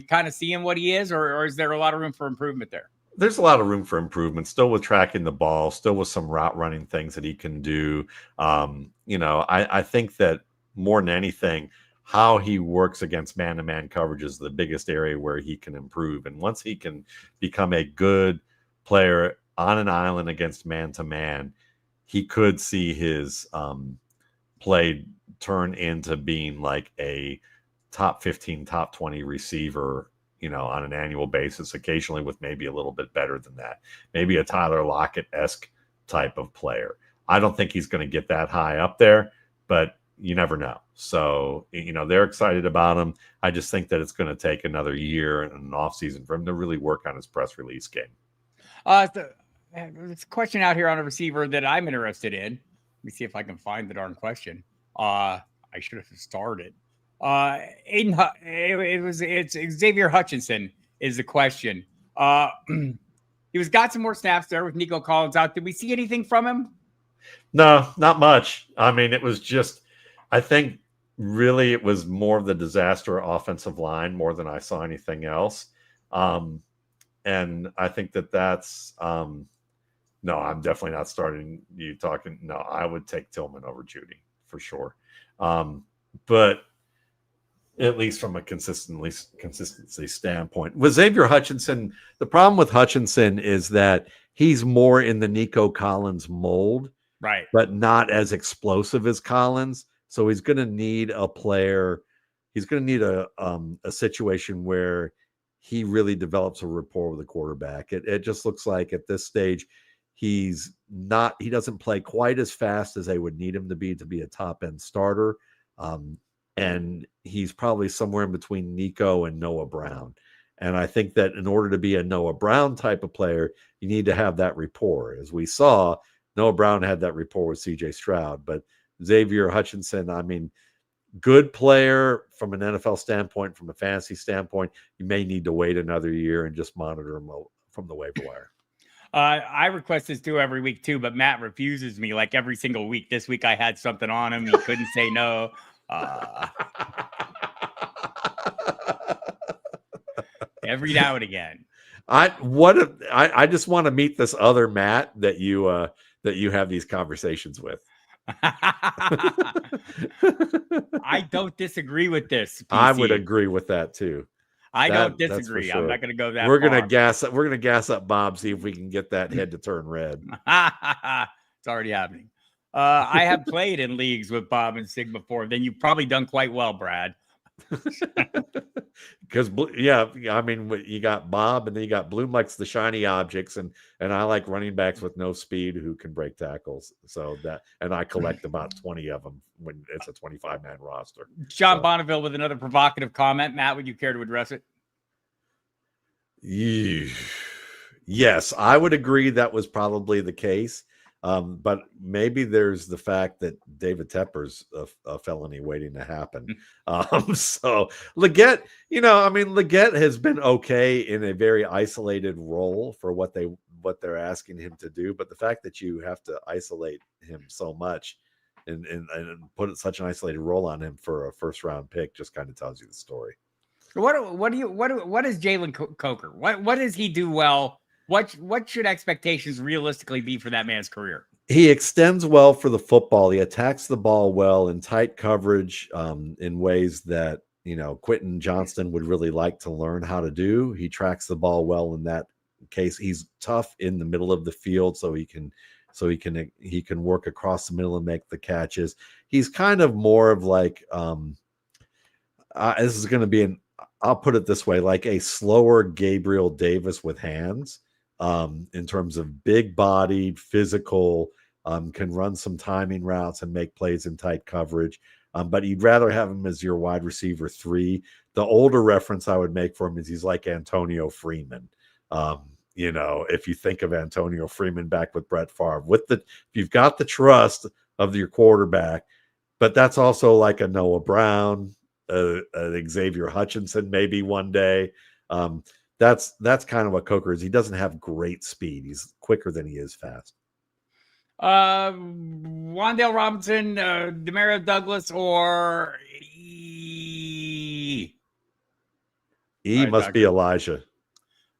[SPEAKER 1] kind of seeing what he is, or is there a lot of room for improvement there?
[SPEAKER 2] There's a lot of room for improvement, still with tracking the ball, still with some route running things that he can do. I think that more than anything, how he works against man-to-man coverage is the biggest area where he can improve. And once he can become a good player on an island against man-to-man, he could see his play turn into being like a top 15, top 20 receiver, on an annual basis, occasionally with maybe a little bit better than that. Maybe a Tyler Lockett-esque type of player. I don't think he's going to get that high up there, but you never know. So, they're excited about him. I just think that it's going to take another year and an offseason for him to really work on his press release game.
[SPEAKER 1] There's a question out here on a receiver that I'm interested in. Let me see if I can find the darn question. I should have started. It's Xavier Hutchinson is the question. He got some more snaps there with Nico Collins out. Did we see anything from him?
[SPEAKER 2] No, not much. I mean, it was just, I think really it was more of the disaster offensive line more than I saw anything else. And I think that's, no, I'm definitely not starting you talking. No, I would take Tillman over Judy for sure. But at least from a consistency standpoint. With Xavier Hutchinson, the problem with Hutchinson is that he's more in the Nico Collins mold,
[SPEAKER 1] right?
[SPEAKER 2] But not as explosive as Collins. So he's going to need a player. He's going to need a situation where he really develops a rapport with the quarterback. It just looks like at this stage, he doesn't play quite as fast as they would need him to be a top end starter. And he's probably somewhere in between Nico and Noah Brown. And I think that in order to be a Noah Brown type of player, you need to have that rapport. As we saw, Noah Brown had that rapport with CJ Stroud, but Xavier Hutchinson, I mean, good player from an NFL standpoint, from a fantasy standpoint. You may need to wait another year and just monitor him from the waiver wire.
[SPEAKER 1] I request this too every week too, but Matt refuses me like every single week. This week I had something on him. He couldn't say no. Every now and again.
[SPEAKER 2] I just want to meet this other Matt that you have these conversations with.
[SPEAKER 1] I don't disagree with this. PC.
[SPEAKER 2] I would agree with that too.
[SPEAKER 1] I don't disagree. Sure. I'm not going to go that
[SPEAKER 2] We're
[SPEAKER 1] far.
[SPEAKER 2] We're going to gas up Bob, see if we can get that head to turn red.
[SPEAKER 1] It's already happening. I have played in leagues with Bob and Sig before. Then you've probably done quite well, Brad.
[SPEAKER 2] Because I mean, you got Bob, and then you got Bloom likes the shiny objects, and I like running backs with no speed who can break tackles. So and I collect about 20 of them when it's a 25-man roster.
[SPEAKER 1] John Bonneville with another provocative comment. Matt, would you care to address it?
[SPEAKER 2] Yes, I would agree that was probably the case. But maybe there's the fact that David Tepper's a felony waiting to happen. So Leggett, Leggett has been okay in a very isolated role for what they're asking him to do. But the fact that you have to isolate him so much and put such an isolated role on him for a first round pick just kind of tells you the story.
[SPEAKER 1] What is Jalen Coker? What does he do well? What should expectations realistically be for that man's career?
[SPEAKER 2] He extends well for the football. He attacks the ball well in tight coverage in ways that, Quentin Johnston would really like to learn how to do. He tracks the ball well in that case. He's tough in the middle of the field, so he can work across the middle and make the catches. He's kind of more of like this is going to be I'll put it this way, like a slower Gabriel Davis with hands. In terms of big-bodied, physical, can run some timing routes and make plays in tight coverage. But you'd rather have him as your wide receiver 3. The older reference I would make for him is he's like Antonio Freeman. If you think of Antonio Freeman back with Brett Favre, if you've got the trust of your quarterback, but that's also like a Noah Brown, an Xavier Hutchinson, maybe one day. That's kind of what Coker is. He doesn't have great speed. He's quicker than he is fast.
[SPEAKER 1] Wan'Dale Robinson, Demario Douglas, or E
[SPEAKER 2] must be Elijah.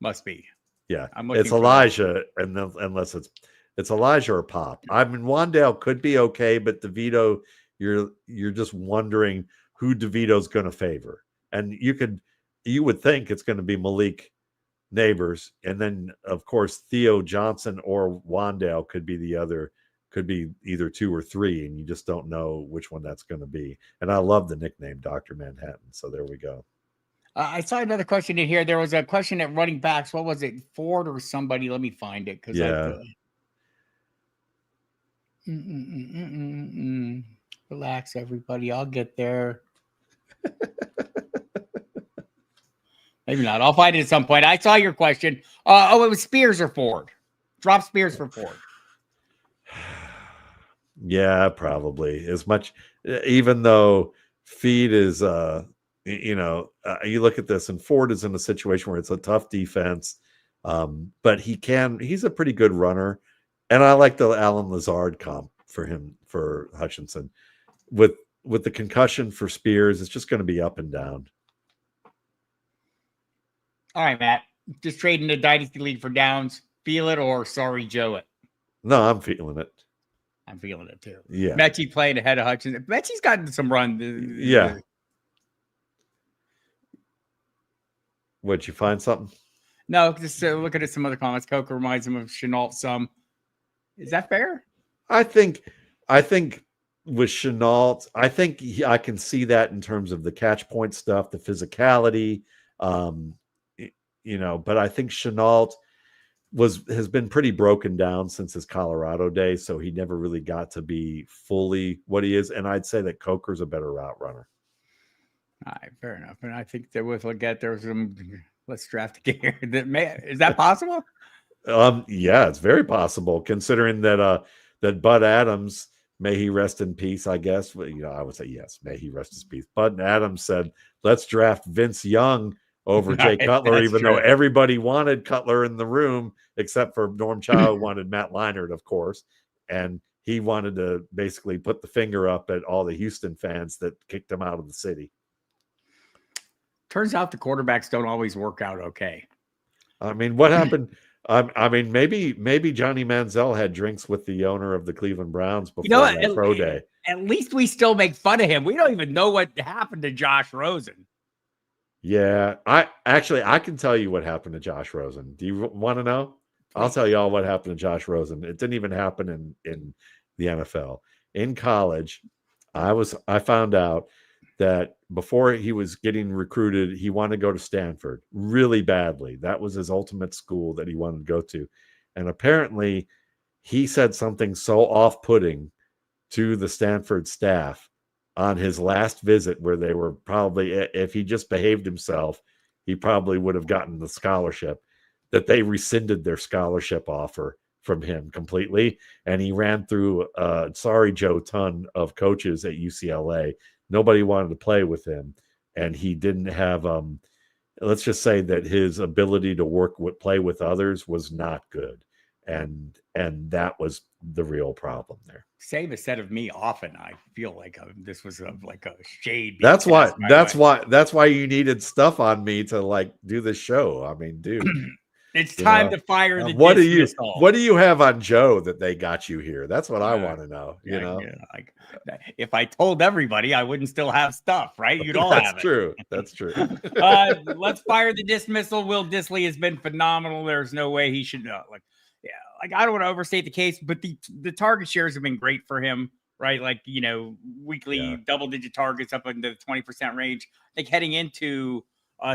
[SPEAKER 1] Must be.
[SPEAKER 2] Yeah, it's Elijah, unless it's Elijah or Pop. I mean, Wan'Dale could be okay, but DeVito, you're just wondering who DeVito's going to favor, and you would think it's going to be Malik Neighbors. And then, of course, Theo Johnson or Wan'Dale could be either 2 or 3, and you just don't know which one that's going to be. And I love the nickname Dr. Manhattan. So there we go.
[SPEAKER 1] I saw another question in here. There was a question at running backs. What was it? Ford or somebody? Let me find it. Relax, everybody. I'll get there. Maybe not. I'll find it at some point. I saw your question. It was Spears or Ford. Drop Spears for Ford.
[SPEAKER 2] Yeah, probably. As much, even though Feed is, you look at this, and Ford is in a situation where it's a tough defense. But he's a pretty good runner. And I like the Alan Lazard comp for Hutchinson. With the concussion for Spears, it's just going to be up and down.
[SPEAKER 1] All right, Matt. Just trading the Dynasty League for Downs. Feel it or sorry, Joe it?
[SPEAKER 2] No, I'm feeling it.
[SPEAKER 1] I'm feeling it too.
[SPEAKER 2] Yeah.
[SPEAKER 1] Mechie playing ahead of Hutchinson. Mechie's gotten some run.
[SPEAKER 2] Yeah. Would you find something?
[SPEAKER 1] No, just looking at some other comments. Coker reminds him of Chenault some. Is that fair?
[SPEAKER 2] I think with Chenault, I think I can see that in terms of the catch point stuff, the physicality, but I think Chenault has been pretty broken down since his Colorado days, so he never really got to be fully what he is. And I'd say that Coker's a better route runner.
[SPEAKER 1] All right, fair enough. And I think that with Leggett, there's some. Let's draft a gear. Is that possible?
[SPEAKER 2] Yeah, it's very possible considering that that Bud Adams, may he rest in peace, I guess. I would say yes, may he rest in peace. Bud Adams said, let's draft Vince Young over Jay Cutler, even though everybody wanted Cutler in the room, except for Norm Chow wanted Matt Leinart, of course. And he wanted to basically put the finger up at all the Houston fans that kicked him out of the city.
[SPEAKER 1] Turns out the quarterbacks don't always work out okay.
[SPEAKER 2] I mean, what happened? I mean, maybe Johnny Manziel had drinks with the owner of the Cleveland Browns before that pro day.
[SPEAKER 1] At least we still make fun of him. We don't even know what happened to Josh Rosen.
[SPEAKER 2] Yeah, I can tell you what happened to Josh Rosen. Do you want to know? I'll tell you all what happened to Josh Rosen. It didn't even happen in the NFL. In college, I found out that before he was getting recruited, he wanted to go to Stanford really badly. That was his ultimate school that he wanted to go to. And apparently he said something so off-putting to the Stanford staff on his last visit where they were probably, if he just behaved himself, he probably would have gotten the scholarship, that they rescinded their scholarship offer from him completely. And he ran through sorry Joe ton of coaches at UCLA. Nobody wanted to play with him, and he didn't have let's just say that his ability to play with others was not good, and that was the real problem there.
[SPEAKER 1] Save is said of me often. I feel like this was like a shade.
[SPEAKER 2] That's why you needed stuff on me to like do the show. I mean, dude.
[SPEAKER 1] It's time to fire the
[SPEAKER 2] what do you have on Joe that they got you here? That's what I want to know.
[SPEAKER 1] Like, if I told everybody, I wouldn't still have stuff, right? You'd all have it.
[SPEAKER 2] That's true.
[SPEAKER 1] Let's fire the dismissal. Will Dissly has been phenomenal. There's no way he should I don't want to overstate the case, but the target shares have been great for him, right? Like, weekly double-digit targets up into the 20% range. I think heading into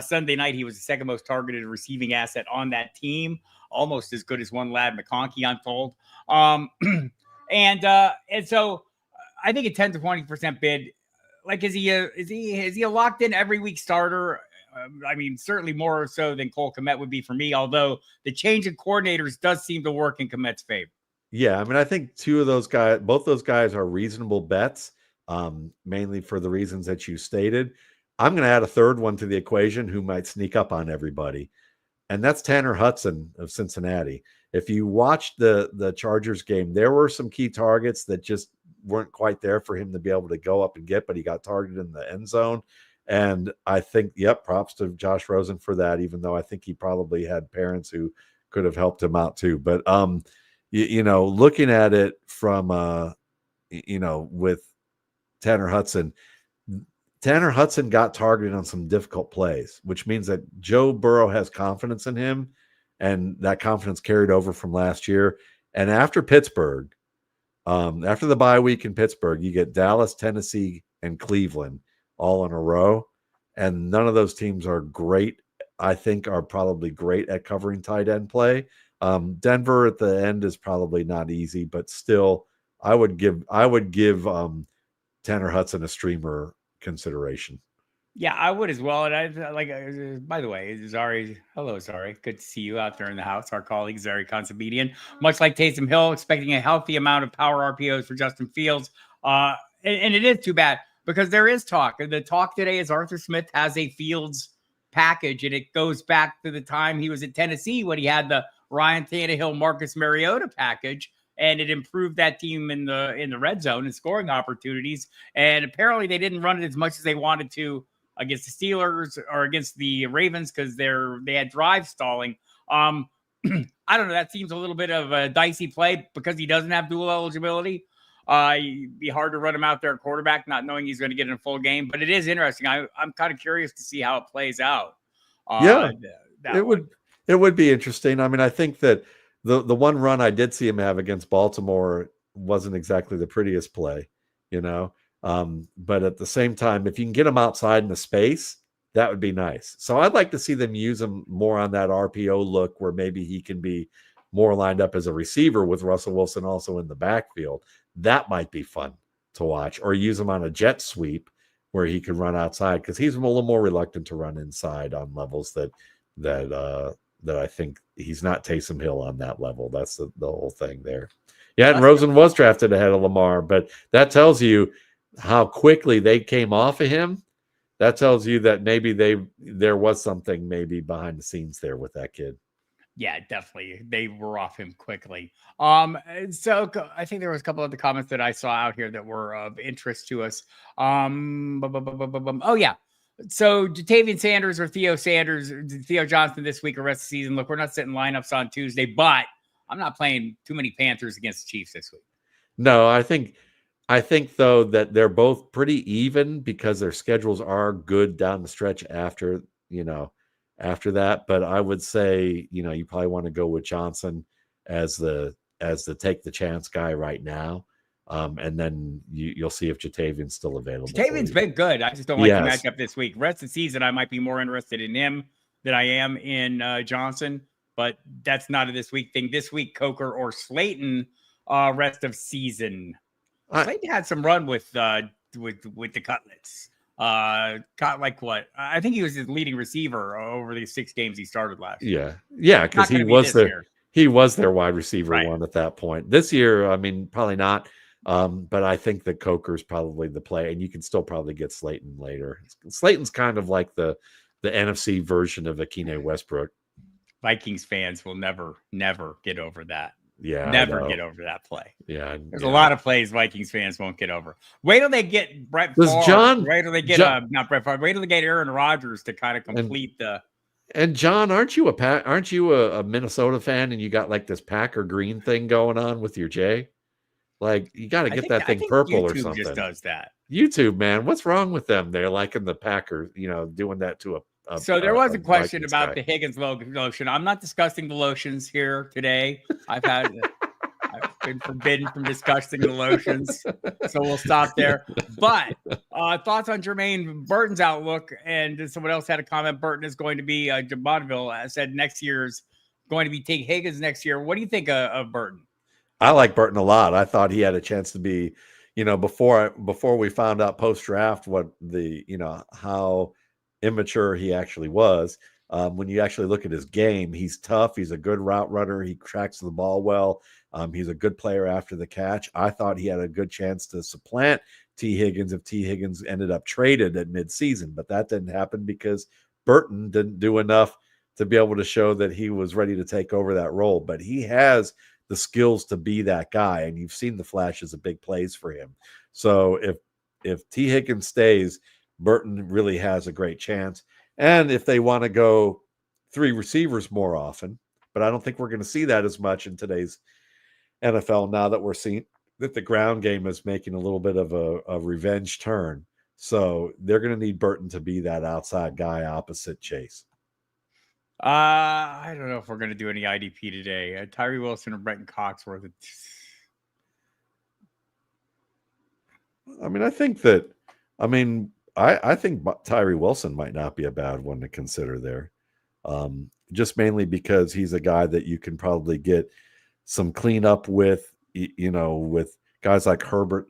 [SPEAKER 1] Sunday night, he was the second most targeted receiving asset on that team, almost as good as one lad McConkey, I'm told. And so I think a 10 to 20% bid. Like, is he a locked in every week starter? I mean, certainly more so than Cole Kmet would be for me. Although the change in coordinators does seem to work in Kmet's favor.
[SPEAKER 2] Yeah, I mean, I think both those guys are reasonable bets, mainly for the reasons that you stated. I'm going to add a third one to the equation who might sneak up on everybody, and that's Tanner Hudson of Cincinnati. If you watched the Chargers game, there were some key targets that just weren't quite there for him to be able to go up and get, but he got targeted in the end zone. And I think, props to Josh Rosen for that, even though I think he probably had parents who could have helped him out too. But, looking at it from, with Tanner Hudson got targeted on some difficult plays, which means that Joe Burrow has confidence in him, and that confidence carried over from last year. And after Pittsburgh, after the bye week in Pittsburgh, you get Dallas, Tennessee, and Cleveland all in a row. And none of those teams are great. I think are probably great at covering tight end play. Denver at the end is probably not easy, but still I would give Tanner Hudson a streamer consideration.
[SPEAKER 1] Yeah, I would as well. And I like, by the way, Zari, hello, Zari. Good to see you out there in the house. Our colleague, Zari Consabedian. Much like Taysom Hill, expecting a healthy amount of power RPOs for Justin Fields. And it is too bad because there is talk. The talk today is Arthur Smith has a Fields package, and it goes back to the time he was at Tennessee when he had the Ryan Tannehill, Marcus Mariota package, and it improved that team in the red zone and scoring opportunities. And apparently they didn't run it as much as they wanted to against the Steelers or against the Ravens because they had drive stalling. I don't know. That seems a little bit of a dicey play because he doesn't have dual eligibility. It'd be hard to run him out there at quarterback, not knowing he's going to get in a full game. But it is interesting. I'm kind of curious to see how it plays out.
[SPEAKER 2] It would be interesting. I mean, I think that the one run I did see him have against Baltimore wasn't exactly the prettiest play, but at the same time, if you can get him outside in the space, that would be nice. So I'd like to see them use him more on that RPO look where maybe he can be more lined up as a receiver with Russell Wilson also in the backfield. That might be fun to watch, or use him on a jet sweep where he can run outside because he's a little more reluctant to run inside on levels that I think he's not Taysom Hill on that level. That's the whole thing there. Yeah, and Rosen was drafted ahead of Lamar, but that tells you how quickly they came off of him. That tells you that maybe there was something maybe behind the scenes there with that kid.
[SPEAKER 1] Yeah, definitely. They were off him quickly. So I think there was a couple of the comments that I saw out here that were of interest to us. Oh yeah. So Jatavian Sanders or Theo Johnson this week or rest of the season. Look, we're not setting lineups on Tuesday, but I'm not playing too many Panthers against the Chiefs this week.
[SPEAKER 2] No, I think though that they're both pretty even because their schedules are good down the stretch after that. But I would say, you probably want to go with Johnson as the take the chance guy right now. And then you'll see if Jatavian's still available.
[SPEAKER 1] Jatavian's been good. I just don't like the matchup this week. Rest of the season, I might be more interested in him than I am in Johnson, but that's not a this week thing. This week, Coker or Slayton, rest of season. Slayton had some run with the Cutlets. Caught like what? I think he was his leading receiver over the 6 games he started last year.
[SPEAKER 2] Yeah, because he was their wide receiver one at that point. This year, I mean, probably not. But I think that Coker's probably the play, and you can still probably get Slayton later. Slayton's kind of like the NFC version of Akine Westbrook.
[SPEAKER 1] Vikings fans will never get over that.
[SPEAKER 2] Yeah,
[SPEAKER 1] never get over that play.
[SPEAKER 2] Yeah,
[SPEAKER 1] there's a lot of plays Vikings fans won't get over. Wait till they get Brett Favre. Wait till they get not Brett Favre. Wait till they get Aaron Rodgers to kind of complete the.
[SPEAKER 2] And John, aren't you a Minnesota fan and you got like this Packer green thing going on with your J? Like you got to get that thing purple
[SPEAKER 1] YouTube
[SPEAKER 2] or something.
[SPEAKER 1] Just does that.
[SPEAKER 2] YouTube, man, what's wrong with them? They're liking the Packers, doing that to a.
[SPEAKER 1] So there was a question about the Higgins lotion. I'm not discussing the lotions here today. I've been forbidden from discussing the lotions, so we'll stop there. But thoughts on Jermaine Burton's outlook? And someone else had a comment. Burton is going to be Bonneville said next year's going to be T. Higgins next year. What do you think of Burton?
[SPEAKER 2] I like Burton a lot. I thought he had a chance to be, before we found out post draft what how immature he actually was. When you actually look at his game, he's tough. He's a good route runner. He tracks the ball well. He's a good player after the catch. I thought he had a good chance to supplant T. Higgins if T. Higgins ended up traded at midseason, but that didn't happen because Burton didn't do enough to be able to show that he was ready to take over that role. But he has the skills to be that guy, and you've seen the flashes of big plays for him. So if T. Higgins stays, Burton really has a great chance. And if they want to go 3 receivers more often, but I don't think we're going to see that as much in today's NFL now that we're seeing that the ground game is making a little bit of a revenge turn. So they're going to need Burton to be that outside guy opposite Chase.
[SPEAKER 1] I don't know if we're going to do any IDP today. Tyree Wilson or Brenton Coxworth.
[SPEAKER 2] I think Tyree Wilson might not be a bad one to consider there. Just mainly because he's a guy that you can probably get some cleanup with, with guys like Herbert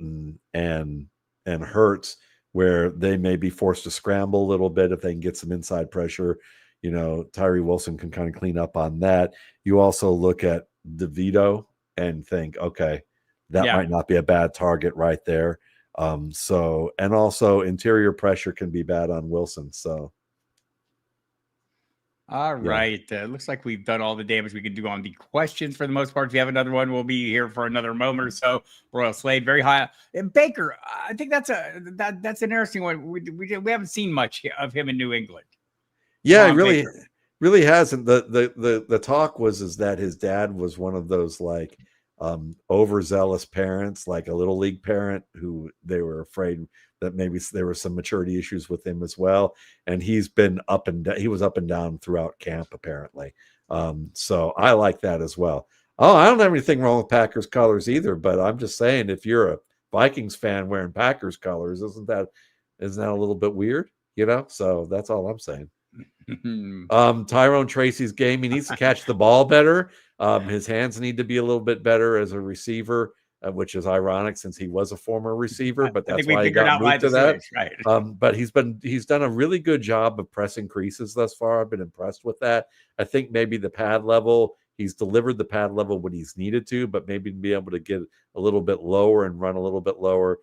[SPEAKER 2] and Hurts, where they may be forced to scramble a little bit if they can get some inside pressure. Tyree Wilson can kind of clean up on that. You also look at DeVito and think, okay, that might not be a bad target right there. And also interior pressure can be bad on Wilson. So
[SPEAKER 1] All right. Looks like we've done all the damage we can do on the questions for the most part. If you have another one, we'll be here for another moment or so. Royal Slade, very high. And Baker, I think that's an interesting one. We haven't seen much of him in New England.
[SPEAKER 2] Yeah,
[SPEAKER 1] Ron
[SPEAKER 2] he
[SPEAKER 1] Baker.
[SPEAKER 2] really hasn't. The talk is that his dad was one of those like overzealous parents, like a little league parent who they were afraid that maybe there were some maturity issues with him as well. And he's been up and down. He was up and down throughout camp, apparently. So I like that as well. Oh, I don't have anything wrong with Packers colors either, but I'm just saying, if you're a Vikings fan wearing Packers colors, isn't that a little bit weird? So that's all I'm saying. Tyrone Tracy's game, he needs to catch the ball better. His hands need to be a little bit better as a receiver, which is ironic since he was a former receiver, but that's why he got moved to that.
[SPEAKER 1] Right.
[SPEAKER 2] But he's done a really good job of pressing creases thus far. I've been impressed with that. I think maybe the pad level, he's delivered the pad level when he's needed to, but maybe be able to get a little bit lower and run a little bit lower.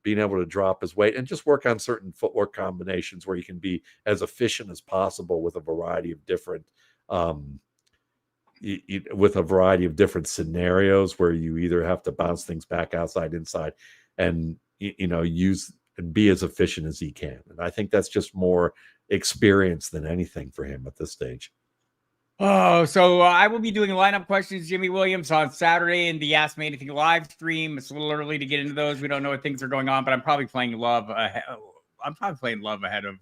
[SPEAKER 2] Being able to drop his weight and just work on certain footwork combinations where you can be as efficient as possible with a variety of different scenarios where you either have to bounce things back outside, inside, and use and be as efficient as he can. And I think that's just more experience than anything for him at this stage.
[SPEAKER 1] Oh, so I will be doing lineup questions, Jimmy Williams, on Saturday in the Ask Me Anything live stream. It's a little early to get into those. We don't know what things are going on, but I'm probably playing Love. I'm probably playing Love ahead of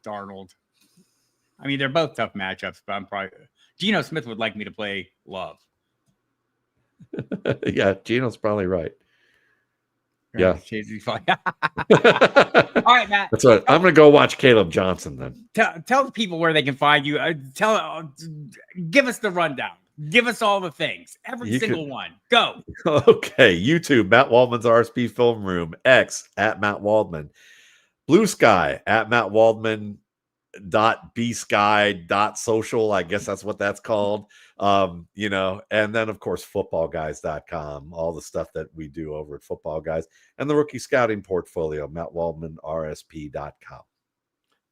[SPEAKER 1] Darnold. I mean, they're both tough matchups, but I'm probably Geno Smith would like me to play Love.
[SPEAKER 2] Yeah, Geno's probably right. Yeah.
[SPEAKER 1] All right, Matt.
[SPEAKER 2] That's right. I'm going to go watch Caleb Johnson then.
[SPEAKER 1] Tell people where they can find you. Give us the rundown. Give us all the things. Every single one. Go.
[SPEAKER 2] Okay. YouTube, Matt Waldman's RSP Film Room. X, at Matt Waldman. Blue Sky, at Matt Waldman. .bsky.social, I guess that's what that's called. And then of course footballguys.com, all the stuff that we do over at Football Guys, and the rookie scouting portfolio, mattwaldmanrsp.com.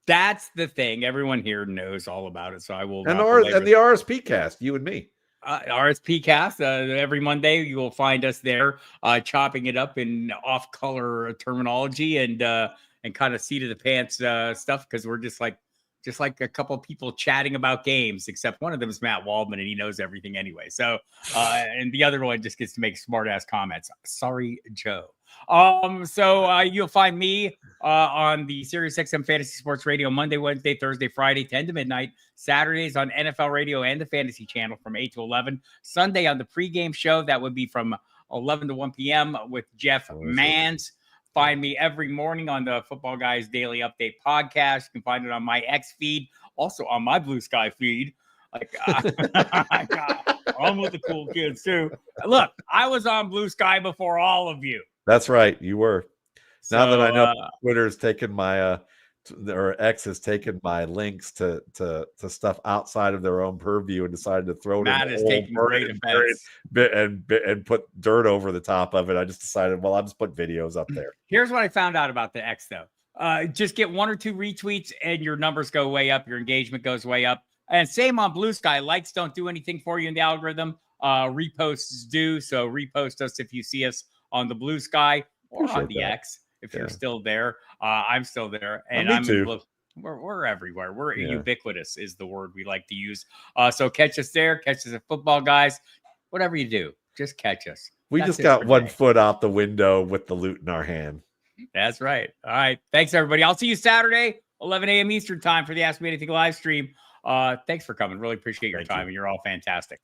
[SPEAKER 1] That's the thing. Everyone here knows all about it, so I will.
[SPEAKER 2] And the RSP cast, you and me.
[SPEAKER 1] RSP cast every Monday. You will find us there, chopping it up in off-color terminology and kind of seat of the pants stuff, because we're just like a couple of people chatting about games, except one of them is Matt Waldman and he knows everything anyway. So, and the other one just gets to make smart ass comments. Sorry, Joe. So you'll find me on the SiriusXM Fantasy Sports Radio Monday, Wednesday, Thursday, Friday, 10 to midnight. Saturdays on NFL Radio and the Fantasy Channel from 8 to 11. Sunday on the pregame show, that would be from 11 to 1 p.m. with Jeff Mans. Find me every morning on the Football Guys Daily Update podcast. You can find it on my X feed, also on my Blue Sky feed. Like, I'm with the cool kids too. Look, I was on Blue Sky before all of you.
[SPEAKER 2] That's right, you were. Now that I know Twitter's taken my or X has taken my links to stuff outside of their own purview and decided to throw it
[SPEAKER 1] Matt is taking great offense
[SPEAKER 2] and put dirt over the top of it. I just decided, well, I'll just put videos up there.
[SPEAKER 1] Here's what I found out about the X, though. Just get 1 or 2 retweets and your numbers go way up. Your engagement goes way up. And same on Blue Sky. Likes don't do anything for you in the algorithm. Reposts do. So repost us if you see us on the Blue Sky or
[SPEAKER 2] Appreciate
[SPEAKER 1] on the
[SPEAKER 2] that.
[SPEAKER 1] X. If you're still there, I'm still there, and
[SPEAKER 2] Me too.
[SPEAKER 1] We're everywhere. We're ubiquitous is the word we like to use. So catch us there. Catch us at Football Guys. Whatever you do, just catch us.
[SPEAKER 2] We just got one foot out the window with the loot in our hand.
[SPEAKER 1] That's right. All right. Thanks, everybody. I'll see you Saturday, 11 a.m. Eastern time for the Ask Me Anything live stream. Thanks for coming. Really appreciate your time, and you're all fantastic.